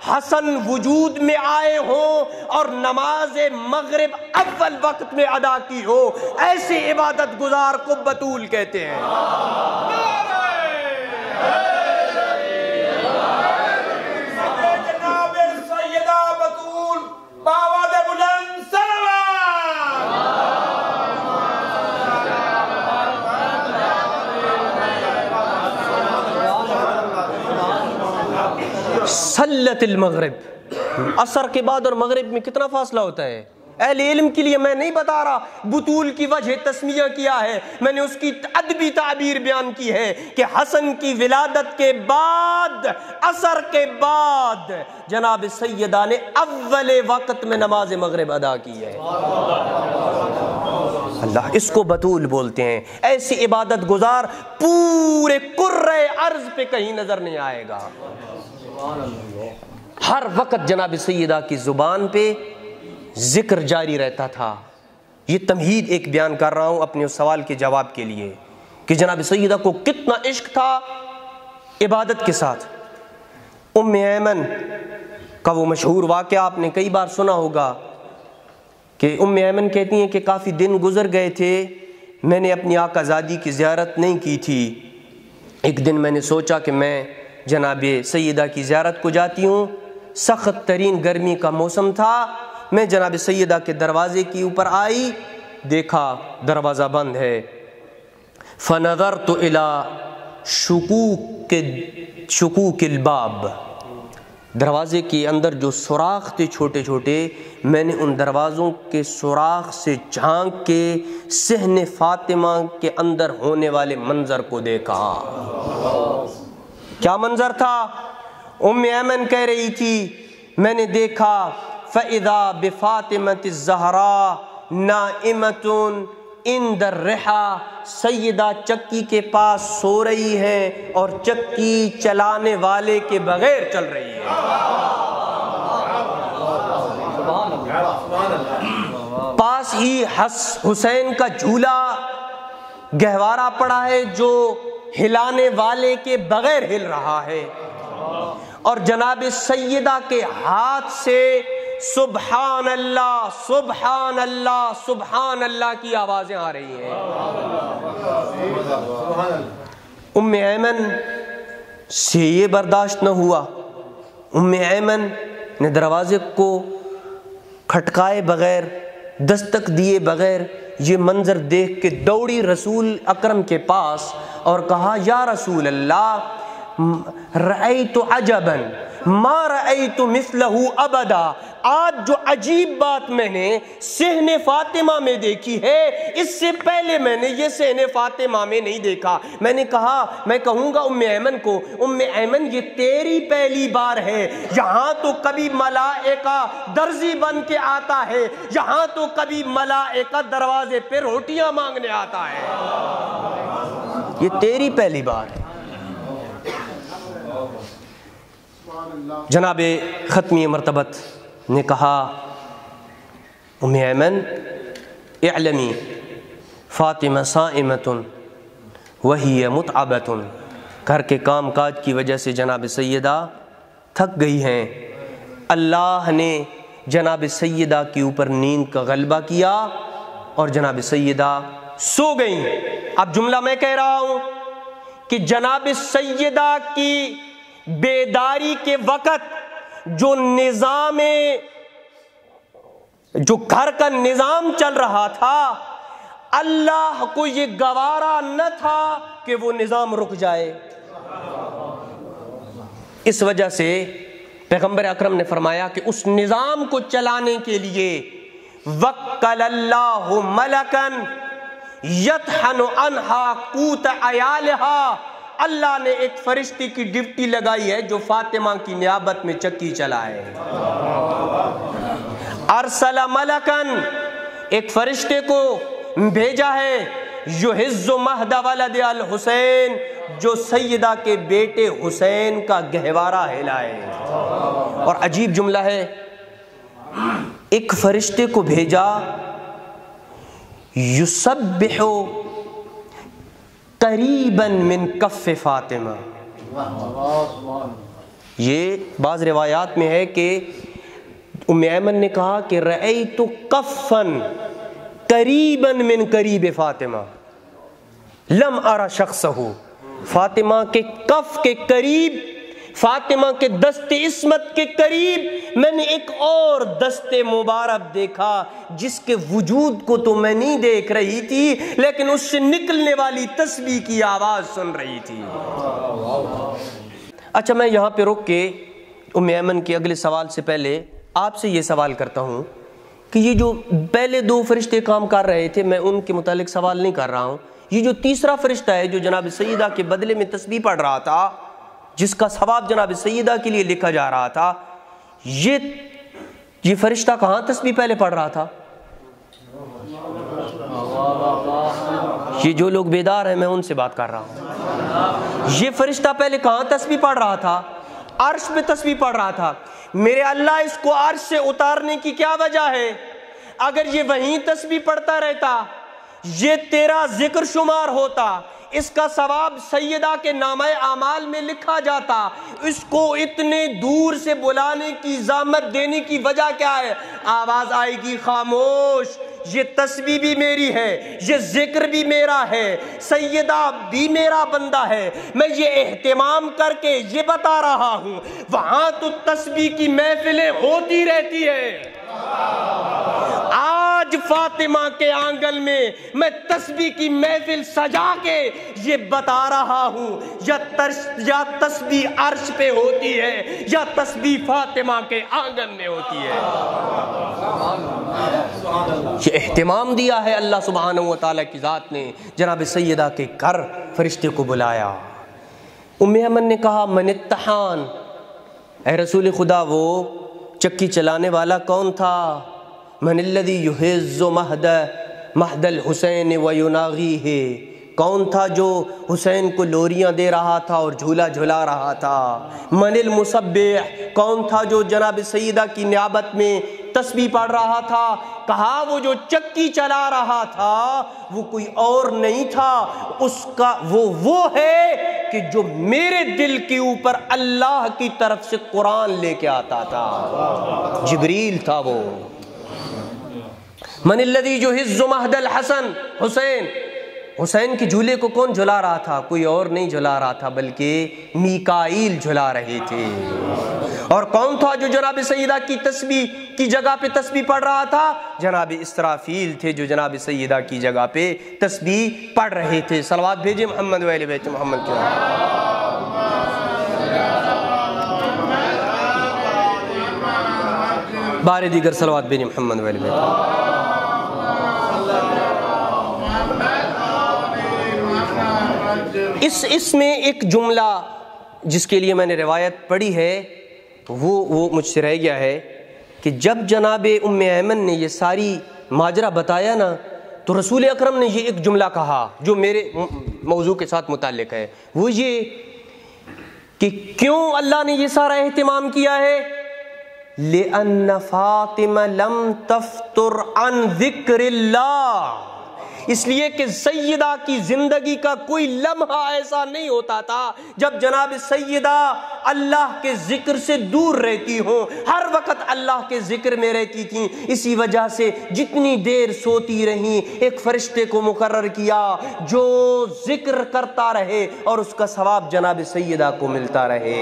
حسن وجود میں آئے ہوں اور نماز مغرب اول وقت میں ادا کی ہو، ایسے عبادت گزار کو بطول کہتے ہیں۔ صلت المغرب، عصر کے بعد اور مغرب میں کتنا فاصلہ ہوتا ہے؟ اہل علم کے لیے میں نہیں بتا رہا بطول کی وجہ تسمیہ کیا ہے، میں نے اس کی ادبی تعبیر بیان کی ہے کہ حسن کی ولادت کے بعد، عصر کے بعد جناب سیدہ نے اول وقت میں نماز مغرب ادا کی ہے۔ اللہ، اس کو بطول بولتے ہیں۔ ایسی عبادت گزار پورے کرۂ ارض پہ کہیں نظر نہیں آئے گا۔ ہر وقت جناب سیدہ کی زبان پہ ذکر جاری رہتا تھا۔ یہ تمہید ایک بیان کر رہا ہوں اپنے اس سوال کے جواب کے لیے کہ جناب سیدہ کو کتنا عشق تھا عبادت کے ساتھ۔ ام ایمن کا وہ مشہور واقعہ آپ نے کئی بار سنا ہوگا کہ ام ایمن کہتی ہیں کہ کافی دن گزر گئے تھے میں نے اپنی آقا زادی کی زیارت نہیں کی تھی۔ ایک دن میں نے سوچا کہ میں جناب سیدہ کی زیارت کو جاتی ہوں، سخت ترین گرمی کا موسم تھا، میں جناب سیدہ کے دروازے کے اوپر آئی، دیکھا دروازہ بند ہے۔ فنظرت الی شکوک الباب، دروازے کے اندر جو سوراخ تھے چھوٹے چھوٹے، میں نے ان دروازوں کے سوراخ سے جھانک کے صحن فاطمہ کے اندر ہونے والے منظر کو دیکھا۔ کیا منظر تھا؟ ام ایمن کہہ رہی تھی میں نے دیکھا فَإِذَا بِفَاطِمَةِ الزَّهْرَاء نَائِمَةٌ عند الرحا، سیدہ چکی کے پاس سو رہی ہیں اور چکی چلانے والے کے بغیر چل رہی ہے۔ پاس ہی حسین کا جھولا گہوارہ پڑا ہے جو ہلانے والے کے بغیر ہل رہا ہے، اور جناب سیدہ کے ہاتھ سے سبحان اللہ سبحان اللہ سبحان اللہ کی آوازیں آ رہی ہیں۔ ام ایمن سے یہ برداشت نہ ہوا، ام ایمن نے دروازے کو کھٹکائے بغیر، دستک دیے بغیر یہ منظر دیکھ کے دوڑی رسول اکرم کے پاس اور کہا یا رسول اللہ رأیت عجبا ما رأیت مثلہ ابدا، آج جو عجیب بات میں نے صحن فاطمہ میں دیکھی ہے، اس سے پہلے میں نے یہ صحن فاطمہ میں نہیں دیکھا۔ میں نے کہا میں کہوں گا ام ایمن کو، ام ایمن یہ تیری پہلی بار ہے، یہاں تو کبھی ملائکہ درزی بن کے آتا ہے، یہاں تو کبھی ملائکہ دروازے پہ روٹیاں مانگنے آتا ہے، یہ تیری پہلی بار ہے۔ جناب ختمی مرتبت نے کہا ام ایمن اعلمی فاطمہ صائمۃ وہی متعبۃ، گھر کے کام کاج کی وجہ سے جناب سیدہ تھک گئی ہیں، اللہ نے جناب سیدہ کے اوپر نیند کا غلبہ کیا اور جناب سیدہ سو گئیں۔ اب جملہ میں کہہ رہا ہوں کہ جناب سیدہ کی بیداری کے وقت جو نظام، جو گھر کا نظام چل رہا تھا، اللہ کو یہ گوارا نہ تھا کہ وہ نظام رک جائے۔ اس وجہ سے پیغمبر اکرم نے فرمایا کہ اس نظام کو چلانے کے لیے وکل اللہ ملکن یطحن عنہا قوت عیالہا، اللہ نے ایک فرشتے کی ڈیوٹی لگائی ہے جو فاطمہ کی نیابت میں چکی چلائے۔ ارسل ملکن، ایک فرشتے کو بھیجا ہے، یحز مہد ولد الحسین، جو سیدہ کے بیٹے حسین کا گہوارہ ہلائے۔ اور عجیب جملہ ہے، ایک فرشتے کو بھیجا یسبح قریبا من کف فاطمہ، یہ بعض روایات میں ہے کہ ام ایمن نے کہا کہ رأیت کفا قریبا من قریب فاطمہ لم ارى شخصہ، فاطمہ کے کف کے قریب، فاطمہ کے دست عصمت کے قریب میں نے ایک اور دست مبارک دیکھا جس کے وجود کو تو میں نہیں دیکھ رہی تھی، لیکن اس سے نکلنے والی تسبیح کی آواز سن رہی تھی۔ اچھا، میں یہاں پہ رک کے ام ایمن کے اگلے سوال سے پہلے آپ سے یہ سوال کرتا ہوں کہ یہ جو پہلے دو فرشتے کام کر رہے تھے، میں ان کے متعلق سوال نہیں کر رہا ہوں، یہ جو تیسرا فرشتہ ہے جو جناب سیدہ کے بدلے میں تسبیح پڑھ رہا تھا، جس کا ثواب جناب سیدہ کے لیے لکھا جا رہا تھا، یہ فرشتہ کہاں تسبیح پہلے پڑھ رہا تھا؟ یہ جو لوگ بیدار ہیں میں ان سے بات کر رہا ہوں، یہ فرشتہ پہلے کہاں تسبیح پڑھ رہا تھا؟ عرش پہ تسبیح پڑھ رہا تھا۔ میرے اللہ، اس کو عرش سے اتارنے کی کیا وجہ ہے؟ اگر یہ وہیں تسبیح پڑھتا رہتا، یہ تیرا ذکر شمار ہوتا، اس کا ثواب سیدہ کے نامہ اعمال میں لکھا جاتا، اس کو اتنے دور سے بلانے کی زحمت دینے کی وجہ کیا ہے؟ آواز آئے گی خاموش، یہ تسبیح بھی میری ہے، یہ ذکر بھی میرا ہے، سیدہ بھی میرا بندہ ہے، میں یہ اہتمام کر کے یہ بتا رہا ہوں۔ وہاں تو تسبیح کی محفلیں ہوتی رہتی ہے، آج فاطمہ کے آنگن میں تسبیح کی محفل سجا کے یہ بتا رہا ہوں، یا تسبیح عرش پہ ہوتی ہے یا تسبیح فاطمہ کے آنگن میں ہوتی ہے۔ یہ اہتمام دیا ہے اللہ سبحانہ و تعالیٰ کی ذات نے۔ جناب سیدہ کے گھر فرشتے کو بلایا، ام ایمن نے کہا من الطحان، اے رسول خدا وہ چکی چلانے والا کون تھا؟ من الذی یہز مہد الحسین ویناغیہ، کون تھا جو حسین کو لوریاں دے رہا تھا اور جھولا جھلا رہا تھا؟ من المسبح، کون تھا جو جناب سیدہ کی نیابت میں تسبیح پڑھ رہا تھا؟ کہا وہ جو چکی چلا رہا تھا وہ کوئی اور نہیں تھا، اس کا وہ ہے کہ جو میرے دل کے اوپر اللہ کی طرف سے قرآن لے کے آتا تھا، جبریل تھا وہ۔ من الذی یہز مہد الحسن، حسین کے جھولے کو کون جھلا رہا تھا؟ کوئی اور نہیں جھلا رہا تھا بلکہ میکائیل جھلا رہے تھے۔ اور کون تھا جو جناب سیدہ کی تسبیح کی جگہ پہ تسبیح پڑھ رہا تھا؟ جناب اسرافیل تھے جو جناب سیدہ کی جگہ پہ تسبیح پڑھ رہے تھے۔ صلوات بھیجیں محمد و اہل بیت محمد کے۔ بار دیگر صلوات بھیجیں محمد و اہل بیت۔ اس میں ایک جملہ جس کے لیے میں نے روایت پڑھی ہے وہ مجھ سے رہ گیا ہے کہ جب جناب ام ایمن نے یہ ساری ماجرا بتایا نا تو رسول اکرم نے یہ ایک جملہ کہا جو میرے موضوع کے ساتھ متعلق ہے، وہ یہ کہ کیوں اللہ نے یہ سارا اہتمام کیا ہے؟ لِأَنَّ فَاطِمَ لَمْ تَفْتُرْ عَنْ ذِكْرِ اللَّهِ، اس لیے کہ سیدہ کی زندگی کا کوئی لمحہ ایسا نہیں ہوتا تھا جب جناب سیدہ اللہ کے ذکر سے دور رہتی ہوں، ہر وقت اللہ کے ذکر میں رہتی تھیں۔ اسی وجہ سے جتنی دیر سوتی رہیں ایک فرشتے کو مقرر کیا جو ذکر کرتا رہے اور اس کا ثواب جناب سیدہ کو ملتا رہے۔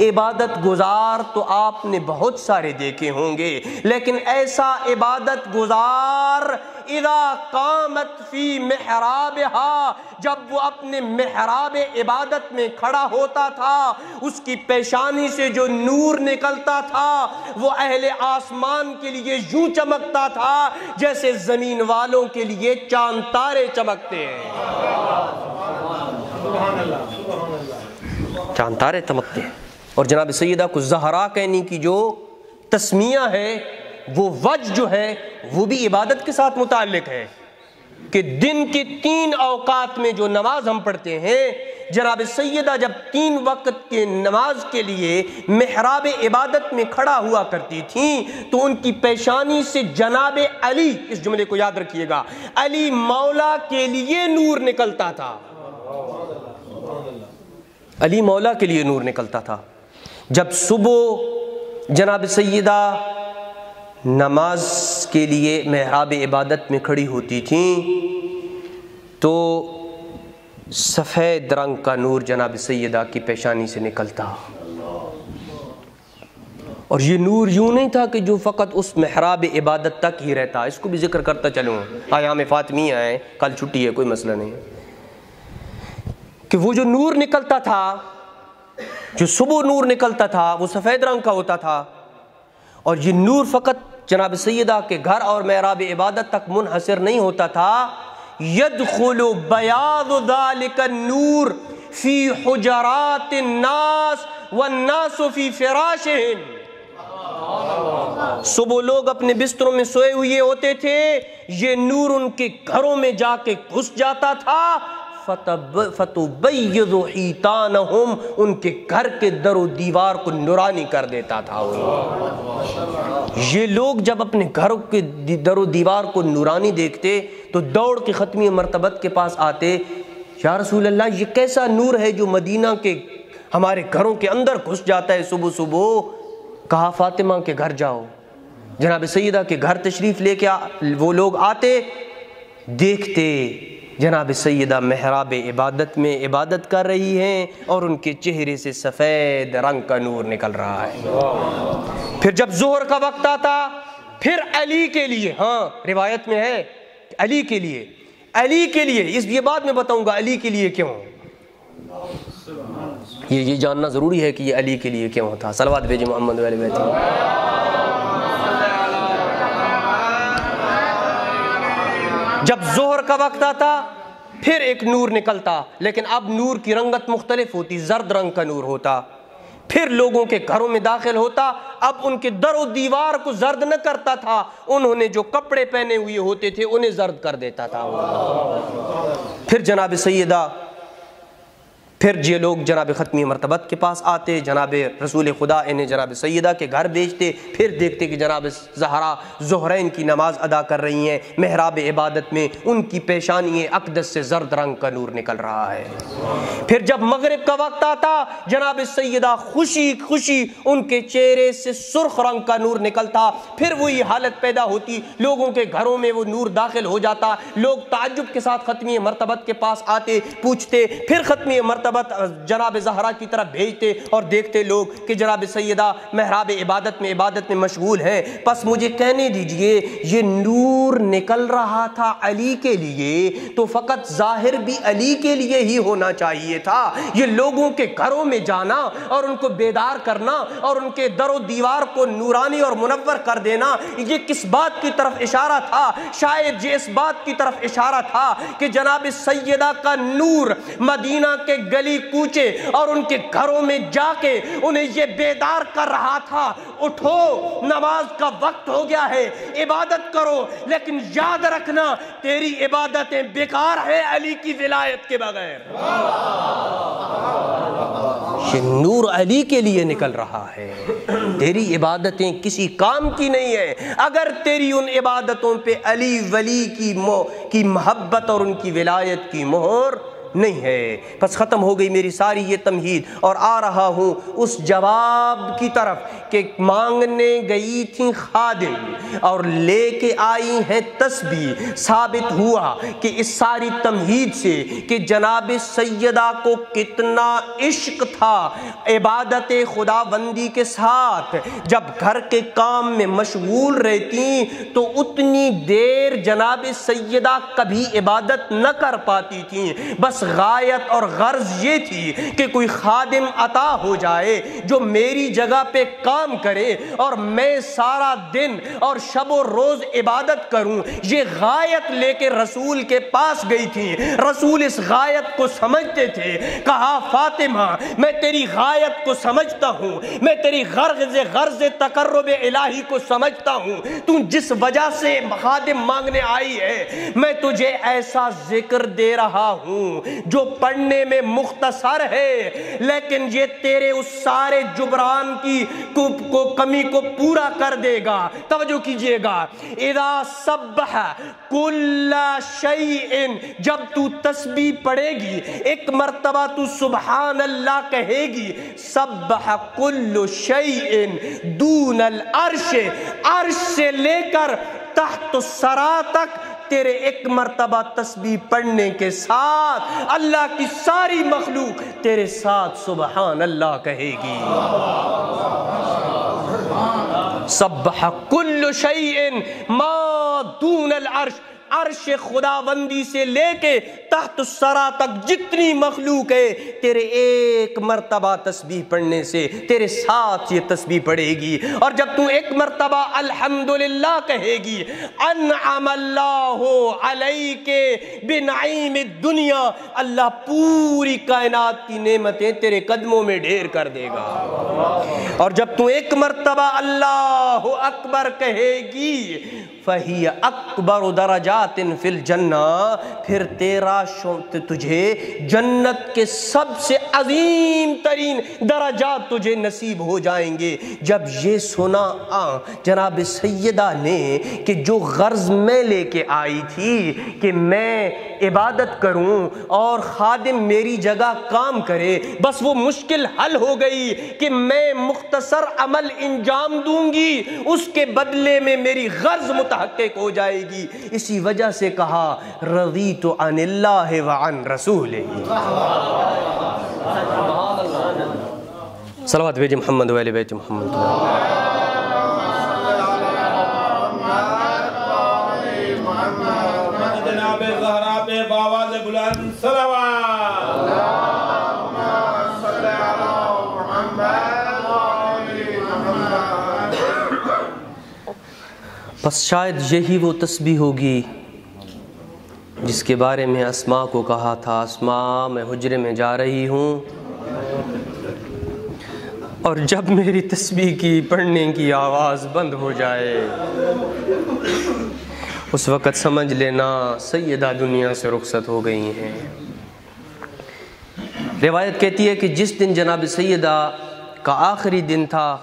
عبادت گزار تو آپ نے بہت سارے دیکھے ہوں گے، لیکن ایسا عبادت گزار اذا قامت فی محرابہا، جب وہ اپنے محراب عبادت میں کھڑا ہوتا تھا اس کی پیشانی سے جو نور نکلتا تھا وہ اہل آسمان کے لیے یوں چمکتا تھا جیسے زمین والوں کے لیے چاند تارے چمکتے ہیں۔ چاند تارے چمکتے ہیں۔ اور جناب سیدہ کو زہرا کہنے کی جو تسمیہ ہے وہ وجہ جو ہے وہ بھی عبادت کے ساتھ متعلق ہے کہ دن کے 3 اوقات میں جو نماز ہم پڑھتے ہیں، جناب سیدہ جب 3 وقت کے نماز کے لیے محراب عبادت میں کھڑا ہوا کرتی تھیں تو ان کی پیشانی سے جناب علی، اس جملے کو یاد رکھیے گا، علی مولا کے لیے نور نکلتا تھا، علی مولا کے لیے نور نکلتا تھا۔ جب صبح جناب سیدہ نماز کے لیے محراب عبادت میں کھڑی ہوتی تھیں تو سفید رنگ کا نور جناب سیدہ کی پیشانی سے نکلتا، اور یہ نور یوں نہیں تھا کہ جو فقط اس محراب عبادت تک ہی رہتا، اس کو بھی ذکر کرتا چلوں، ایام فاطمیہ ہیں، کل چھٹی ہے، کوئی مسئلہ نہیں، کہ وہ جو نور نکلتا تھا، جو صبح نور نکلتا تھا وہ سفید رنگ کا ہوتا تھا، اور یہ نور فقط جناب سیدہ کے گھر اور محراب عبادت تک منحصر نہیں ہوتا تھا، يدخل بیاض ذلك النور فی حجرات الناس والناس فی فراشہم، صبح لوگ اپنے بستروں میں سوئے ہوئے ہوتے تھے، یہ نور ان کے گھروں میں جا کے گھس جاتا تھا، فتبیض حیطانہم، ان کے گھر کے در و دیوار کو نورانی کر دیتا تھا۔ یہ لوگ جب اپنے گھروں کے در و دیوار کو نورانی دیکھتے تو دوڑ کے ختمی مرتبت کے پاس آتے، یا رسول اللہ یہ کیسا نور ہے جو مدینہ کے ہمارے گھروں کے اندر گھس جاتا ہے صبح صبح؟ کہا فاطمہ کے گھر جاؤ، جناب سیدہ کے گھر تشریف لے کے وہ لوگ آتے، دیکھتے جناب سیدہ محراب عبادت میں عبادت کر رہی ہیں اور ان کے چہرے سے سفید رنگ کا نور نکل رہا ہے۔ پھر جب ظہر کا وقت آتا، پھر علی کے لیے، ہاں روایت میں ہے علی کے لیے یہ بات میں بتاؤں گا علی کے لیے کیوں، یہ جاننا ضروری ہے کہ یہ علی کے لیے کیوں تھا۔ صلوات بھیجے محمد علیہ وسلم۔ جب ظہر کا وقت آتا پھر ایک نور نکلتا، لیکن اب نور کی رنگت مختلف ہوتی، زرد رنگ کا نور ہوتا، پھر لوگوں کے گھروں میں داخل ہوتا، اب ان کے در و دیوار کو زرد نہ کرتا تھا، انہوں نے جو کپڑے پہنے ہوئے ہوتے تھے انہیں زرد کر دیتا تھا۔ پھر جناب سیدہ، پھر یہ لوگ جناب ختمی مرتبت کے پاس آتے، جناب رسول خدا انہیں جناب سیدہ کے گھر بھیجتے، پھر دیکھتے کہ جناب زہرا ظہرین کی نماز ادا کر رہی ہیں محراب عبادت میں، ان کی پیشانی اقدس سے زرد رنگ کا نور نکل رہا ہے۔ پھر جب مغرب کا وقت آتا، جناب سیدہ خوشی خوشی ان کے چہرے سے سرخ رنگ کا نور نکلتا، پھر وہی حالت پیدا ہوتی، لوگوں کے گھروں میں وہ نور داخل ہو جاتا، لوگ تعجب کے ساتھ ختمی مرتبت کے پاس آتے، پوچھتے، پھر ختمی مرتبت جناب زہرا کی طرف بھیجتے اور دیکھتے لوگ کہ جناب سیدہ محراب عبادت میں مشغول ہیں۔ پس مجھے کہنے دیجئے، یہ نور نکل رہا تھا علی کے لیے تو فقط ظاہر بھی علی کے لیے ہی ہونا چاہیے تھا، یہ لوگوں کے گھروں میں جانا اور ان کو بیدار کرنا اور ان کے در و دیوار کو نورانی اور منور کر دینا، یہ کس بات کی طرف اشارہ تھا؟ شاید یہ اس بات کی طرف اشارہ تھا کہ جناب سیدہ کا نور مدینہ کے گلی کوچے اور ان کے گھروں میں جا کے انہیں یہ بیدار کر رہا تھا، اٹھو نماز کا وقت ہو گیا ہے، عبادت کرو، لیکن یاد رکھنا تیری عبادتیں بیکار ہیں علی کی ولایت کے بغیر۔ یہ نور علی کے لیے نکل رہا ہے، تیری عبادتیں کسی کام کی نہیں ہیں اگر تیری ان عبادتوں پہ علی ولی کی محبت اور ان کی ولایت کی مہر نہیں ہے۔ بس ختم ہو گئی میری ساری یہ تمہید، اور آ رہا ہوں اس جواب کی طرف کہ مانگنے گئی تھیں خادم اور لے کے آئی ہیں تسبیح۔ ثابت ہوا کہ اس ساری تمہید سے کہ جناب سیدہ کو کتنا عشق تھا عبادت خداوندی کے ساتھ، جب گھر کے کام میں مشغول رہتی تو اتنی دیر جناب سیدہ کبھی عبادت نہ کر پاتی تھیں، بس غایت اور غرض یہ تھی کہ کوئی خادم عطا ہو جائے جو میری جگہ پہ کام کرے اور میں سارا دن اور شب و روز عبادت کروں، یہ غایت لے کے رسول کے پاس گئی تھی۔ رسول اس غایت کو سمجھتے تھے، کہا فاطمہ میں تیری غایت کو سمجھتا ہوں، میں تیری غرض تقرب الہی کو سمجھتا ہوں، تو جس وجہ سے خادم مانگنے آئی ہے میں تجھے ایسا ذکر دے رہا ہوں جو پڑھنے میں مختصر ہے لیکن یہ تیرے اس سارے جبران کی کمی کو پورا کر دے گا۔ توجہ کیجئے گا، اذا سبح کل شیء، جب تو تسبیح پڑھے گی ایک مرتبہ تو سبحان اللہ کہے گی، سبح کل شیء دون العرش، عرش سے لے کر تحت الثری تک تیرے ایک مرتبہ تسبیح پڑھنے کے ساتھ اللہ کی ساری مخلوق تیرے ساتھ سبحان اللہ کہے گی۔ سبح کل شیء ما دون العرش، عرش خداوندی سے لے کے تحت الثری تک جتنی مخلوق ہے تیرے ایک مرتبہ تسبیح پڑھنے سے تیرے ساتھ یہ تسبیح پڑھے گی۔ اور جب تو ایک مرتبہ الحمدللہ کہے گی، انعم اللہ علیک بنعیم الدنیا، اللہ پوری کائنات کی نعمتیں تیرے قدموں میں ڈھیر کر دے گا۔ اور جب تو ایک مرتبہ اللہ اکبر کہے گی، فَهِيَ أَكْبَرُ دَرَجَاتٍ فِي الْجَنَّةِ، پھر تجھے جنت کے سب سے عظیم ترین درجات تجھے نصیب ہو جائیں گے۔ جب یہ سنا جناب سیدہ نے کہ جو غرض میں لے کے آئی تھی کہ میں عبادت کروں اور خادم میری جگہ کام کرے، بس وہ مشکل حل ہو گئی کہ میں مختصر عمل انجام دوں گی، اس کے بدلے میں میری غرض متحقق ہو جائے گی، اسی وجہ سے کہا رضیت عن اللہ وعن رسولہ۔ صلوات بیت محمد و آل بیت محمد۔ جناب زہرا پہ باواز بلند صلوات۔ بس شاید یہی وہ تسبیح ہوگی جس کے بارے میں اسماء کو کہا تھا، اسماء میں حجرے میں جا رہی ہوں اور جب میری تسبیح کی پڑھنے کی آواز بند ہو جائے اس وقت سمجھ لینا سیدہ دنیا سے رخصت ہو گئی ہیں۔ روایت کہتی ہے کہ جس دن جناب سیدہ کا آخری دن تھا،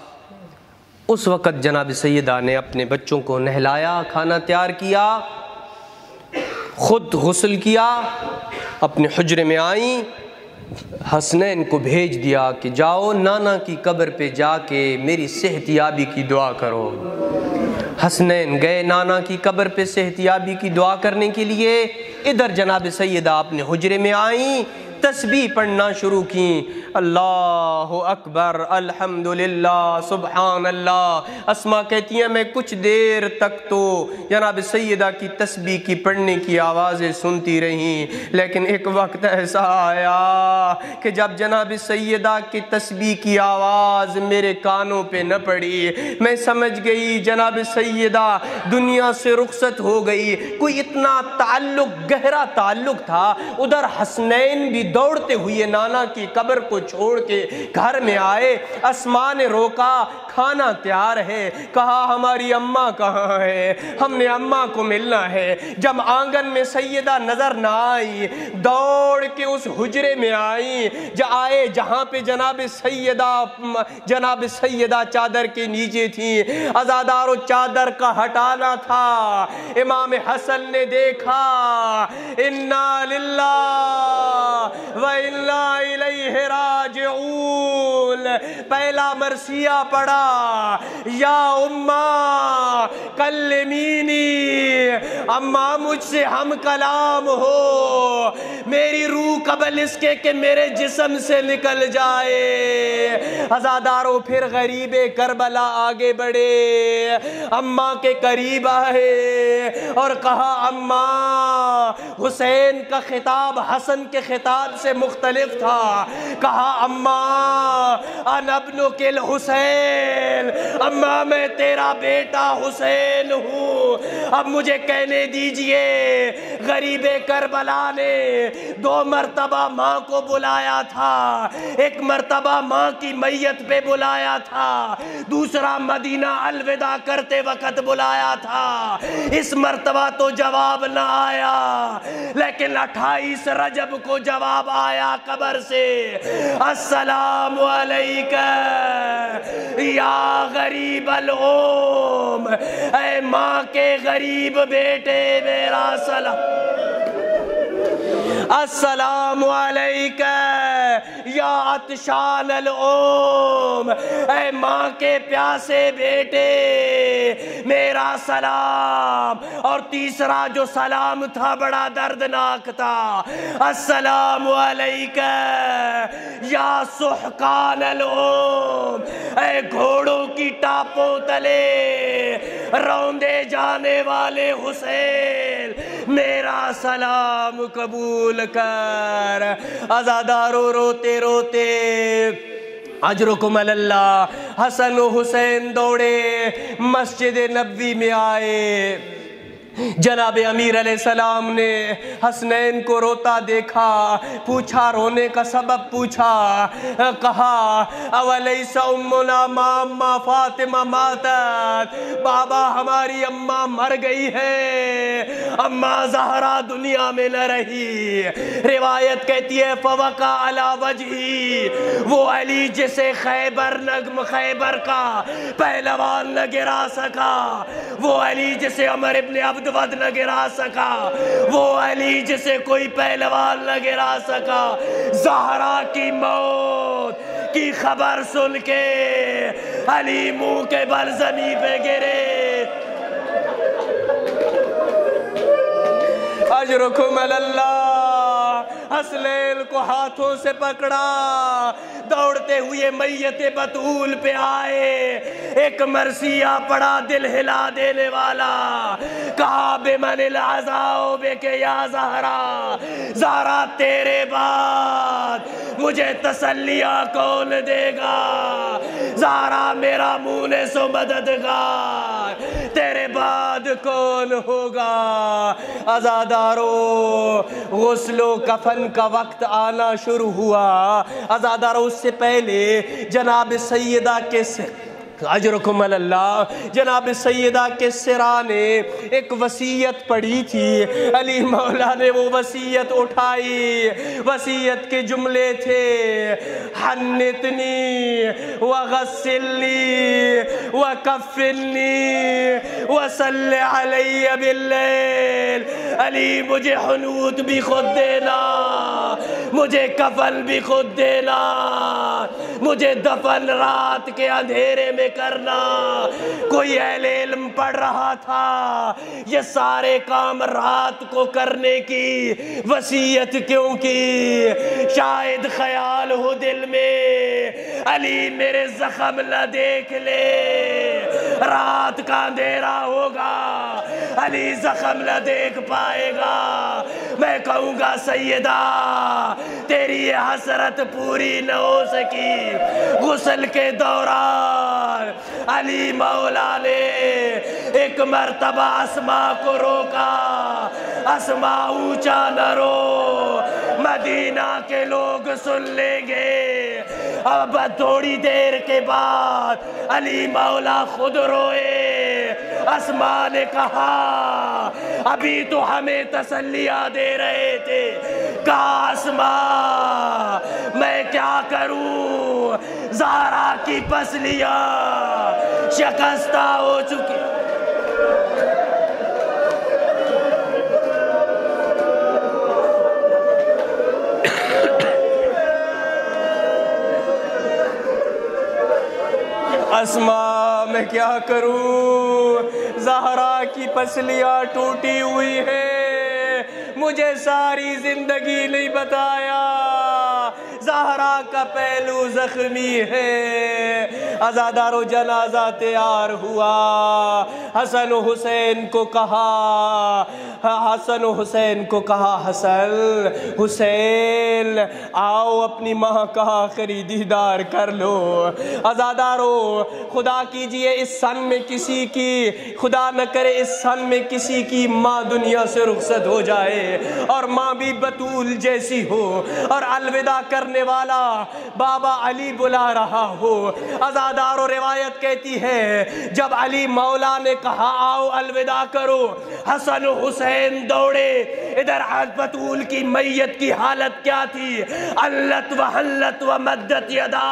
اس وقت جناب سیدہ نے اپنے بچوں کو نہلایا، کھانا تیار کیا، خود غسل کیا، اپنے حجرے میں آئیں، حسنین کو بھیج دیا کہ جاؤ نانا کی قبر پہ جا کے میری صحت یابی کی دعا کرو۔ حسنین گئے نانا کی قبر پہ صحت یابی کی دعا کرنے کے لیے، ادھر جناب سیدہ اپنے حجرے میں آئیں، تسبیح پڑھنا شروع کی، اللہ اکبر، الحمدللہ، سبحان اللہ۔ اسماء کہتی ہیں میں کچھ دیر تک تو جناب سیدہ کی تسبیح کی پڑھنے کی آوازیں سنتی رہیں، لیکن ایک وقت ایسا آیا کہ جب جناب سیدہ کی تسبیح کی آواز میرے کانوں پہ نہ پڑی، میں سمجھ گئی جناب سیدہ دنیا سے رخصت ہو گئی۔ کوئی اتنا تعلق، گہرا تعلق تھا۔ ادھر حسنین بھی دوڑتے ہوئے نانا کی قبر کو چھوڑ کے گھر میں آئے، اسماء نے روکا، کھانا تیار ہے، کہا ہماری اماں کہاں ہے، ہم نے اماں کو ملنا ہے۔ جب آنگن میں سیدہ نظر نہ آئی، دوڑ کے اس حجرے میں آئی، جہاں پہ جناب سیدہ چادر کے نیچے تھی، عزادارو چادر کا ہٹانا تھا۔ امام حسن نے دیکھا، انا للہ وَإِنَّا إِلَيْهِ رَاجِعُونَ، پہلا مرثیہ پڑھا، یا اماں کلمینی، اماں مجھ سے ہم کلام ہو، میری روح قبل اس کے کہ میرے جسم سے نکل جائے۔ عزادارو پھر غریب کربلا آگے بڑھے، اماں کے قریب آئے اور کہا اماں، حسین کا خطاب حسن کے خطاب سے مختلف تھا، کہا اماں انا ابنک الحسین، اماں میں تیرا بیٹا حسین ہوں، اب مجھے کہنے دیجئے غریب کربلا نے 2 مرتبہ ماں کو بلایا تھا، ایک مرتبہ ماں کی میت پہ بلایا تھا، دوسرا مدینہ الوداع کرتے وقت بلایا تھا، اس مرتبہ تو جواب نہ آیا، لیکن 28 رجب کو جواب آیا قبر سے، السلام علیکہ یا غریب الام، اے ماں کے غریب بیٹے میرا سلام، السلام علیکہ یا عطشان الام، اے ماں کے پیاسے بیٹے میرا سلام، اور تیسرا جو سلام تھا بڑا دردناک تھا، السلام علیکہ یا سحقان الام، اے گھوڑوں کی ٹاپوں تلے روندے جانے والے حسین میرا سلام قبول کر۔ عزادارو روتے روتے اجرکم اللہ، حسن و حسین دوڑے مسجد نبوی میں آئے، جناب امیر علیہ السلام نے حسنین کو روتا دیکھا، پوچھا، رونے کا سبب پوچھا، کہا اولیس امنا ماما فاطمہ ماتت، بابا ہماری اماں مر گئی ہے، اماں زہرا دنیا میں نہ رہی۔ روایت کہتی ہے فوقع علی وجہی، وہ علی جسے خیبر کا پہلوان نہ گرا سکا، وہ علی جسے عمر ابن عبدود نہ گرا سکا، وہ علی جسے کوئی پہلوان نہ گرا سکا، زہرا کی موت کی خبر سن کے علی منہ کے بل زمین پہ گرے۔ اجرکم اللہ۔ حسنین کو ہاتھوں سے پکڑا، دوڑتے ہوئے میت بطول پہ آئے، ایک مرثیہ پڑا دل ہلا دینے والا، کہا بمن العزاء بک یا زہرا، زہرا تیرے بعد مجھے تسلیہ کون دے گا، زہرا میرا مونس و مددگار، تیرے بعد کون ہوگا۔ عزادارو، غسل و کفن کا وقت آنا شروع ہوا۔ عزادارو، اس سے پہلے جناب سیدہ کے اجرکم اللہ، جناب سیدہ کے سرا نے ایک وصیت پڑھی تھی، علی مولا نے وہ وصیت اٹھائی۔ وصیت کے جملے تھے حنتنی وغسلنی وکفلنی وصل علی باللیل، علی مجھے حنوت بھی خود دینا، مجھے کفن بھی خود دینا، مجھے دفن رات کے اندھیرے میں کرنا۔ کوئی اہل علم پڑھ رہا تھا یہ سارے کام رات کو کرنے کی وصیت کیوں کی؟ شاید خیال ہو دل میں علی میرے زخم نہ دیکھ لے، رات کا اندھیرا ہوگا، علی زخم نہ دیکھ پائے گا۔ میں کہوں گا سیدہ تیری یہ حسرت پوری نہ ہو سکی۔ غسل کے دوران علی مولا نے ایک مرتبہ اسماء کو روکا، اسماء اونچا نہ رو، مدینہ کے لوگ سن لیں گے۔ اب تھوڑی دیر کے بعد علی مولا خود روئے۔ اسماء نے کہا ابھی تو ہمیں تسلیہ دے رہے تھے، کہا اسماء میں کیا کروں، زہرا کی پسلیاں شکستہ ہو چکی۔ اسماء میں کیا کروں، زہرا کی پسلیاں ٹوٹی ہوئی ہے، مجھے ساری زندگی نہیں بتایا، زہرا کا پہلو زخمی ہے۔ عزادارو، جنازہ تیار ہوا، حسن و حسین کو کہا، حسن و حسین کو کہا حسن حسین آؤ اپنی ماں کا آخری دیدار کر لو۔ عزادارو، خدا کیجئے اس سن میں کسی کی، خدا نہ کرے اس سن میں کسی کی ماں دنیا سے رخصت ہو جائے اور ماں بھی بطول جیسی ہو اور الوداع کرنے والا بابا علی بلا رہا ہو۔ عزادارو، روایت کہتی ہے جب علی مولا نے کہا آؤ الوداع کرو، حسن و حسین دوڑے۔ ادھر بطول کی میت کی حالت کیا تھی؟ علت و حلت و مدت یدا۔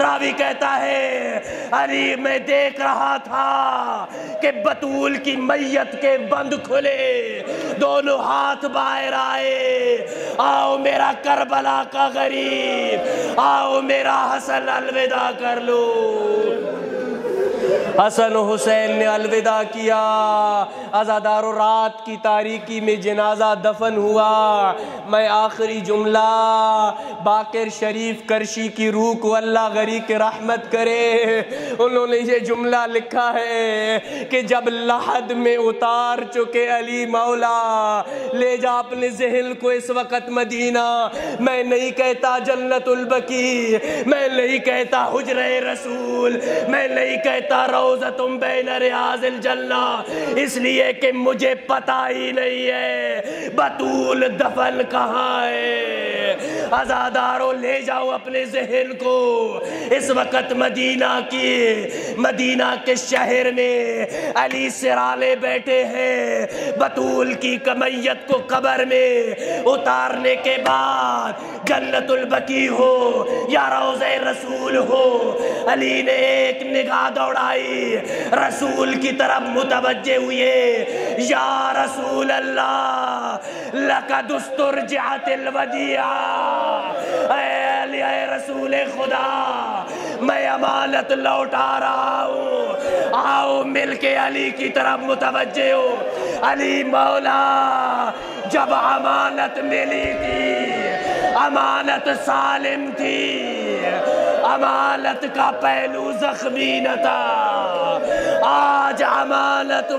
راوی کہتا ہے علی میں دیکھ رہا تھا کہ بطول کی میت کے بند کھلے، دونوں ہاتھ باہر آئے، آؤ میرا کربلا کا غریب، آؤ میرا حسن الوداع کر لو۔ حسن و حسین نے الوداع کیا۔ عزادارو، رات کی تاریکی میں جنازہ دفن ہوا۔ میں آخری جملہ باقر شریف کرشی کی روح کو اللہ غریق رحمت کرے، انہوں نے یہ جملہ لکھا ہے کہ جب لحد میں اتار چکے علی مولا، لے جا اپنے ذہن کو اس وقت مدینہ۔ میں نہیں کہتا جنت البقیع، میں نہیں کہتا حجرہ رسول، میں نہیں کہتا روضۃ بین ریاض الجنہ، اس لیے کہ مجھے پتہ ہی نہیں ہے بطول دفن کہاں ہے۔ عزادارو لے جاؤ اپنے ذہن کو، اس وقت مدینہ کے شہر میں علی سرالے بیٹھے ہیں، بطول کی میت کو قبر میں اتارنے کے بعد جنت البقیع ہو یا روضہ رسول ہو، علی نے ایک نگاہ دوڑائی، رسول کی طرف متوجہ ہوئے، یا رسول اللہ لقد استرجعت الودیعہ، اے رسول خدا میں امانت لوٹا رہا ہوں، آؤ مل کے علی کی طرف متوجہ ہو۔ علی مولا جب امانت ملی تھی، امانت سالم تھی، امانت کا پہلو زخمی نہ تھا، آج امانت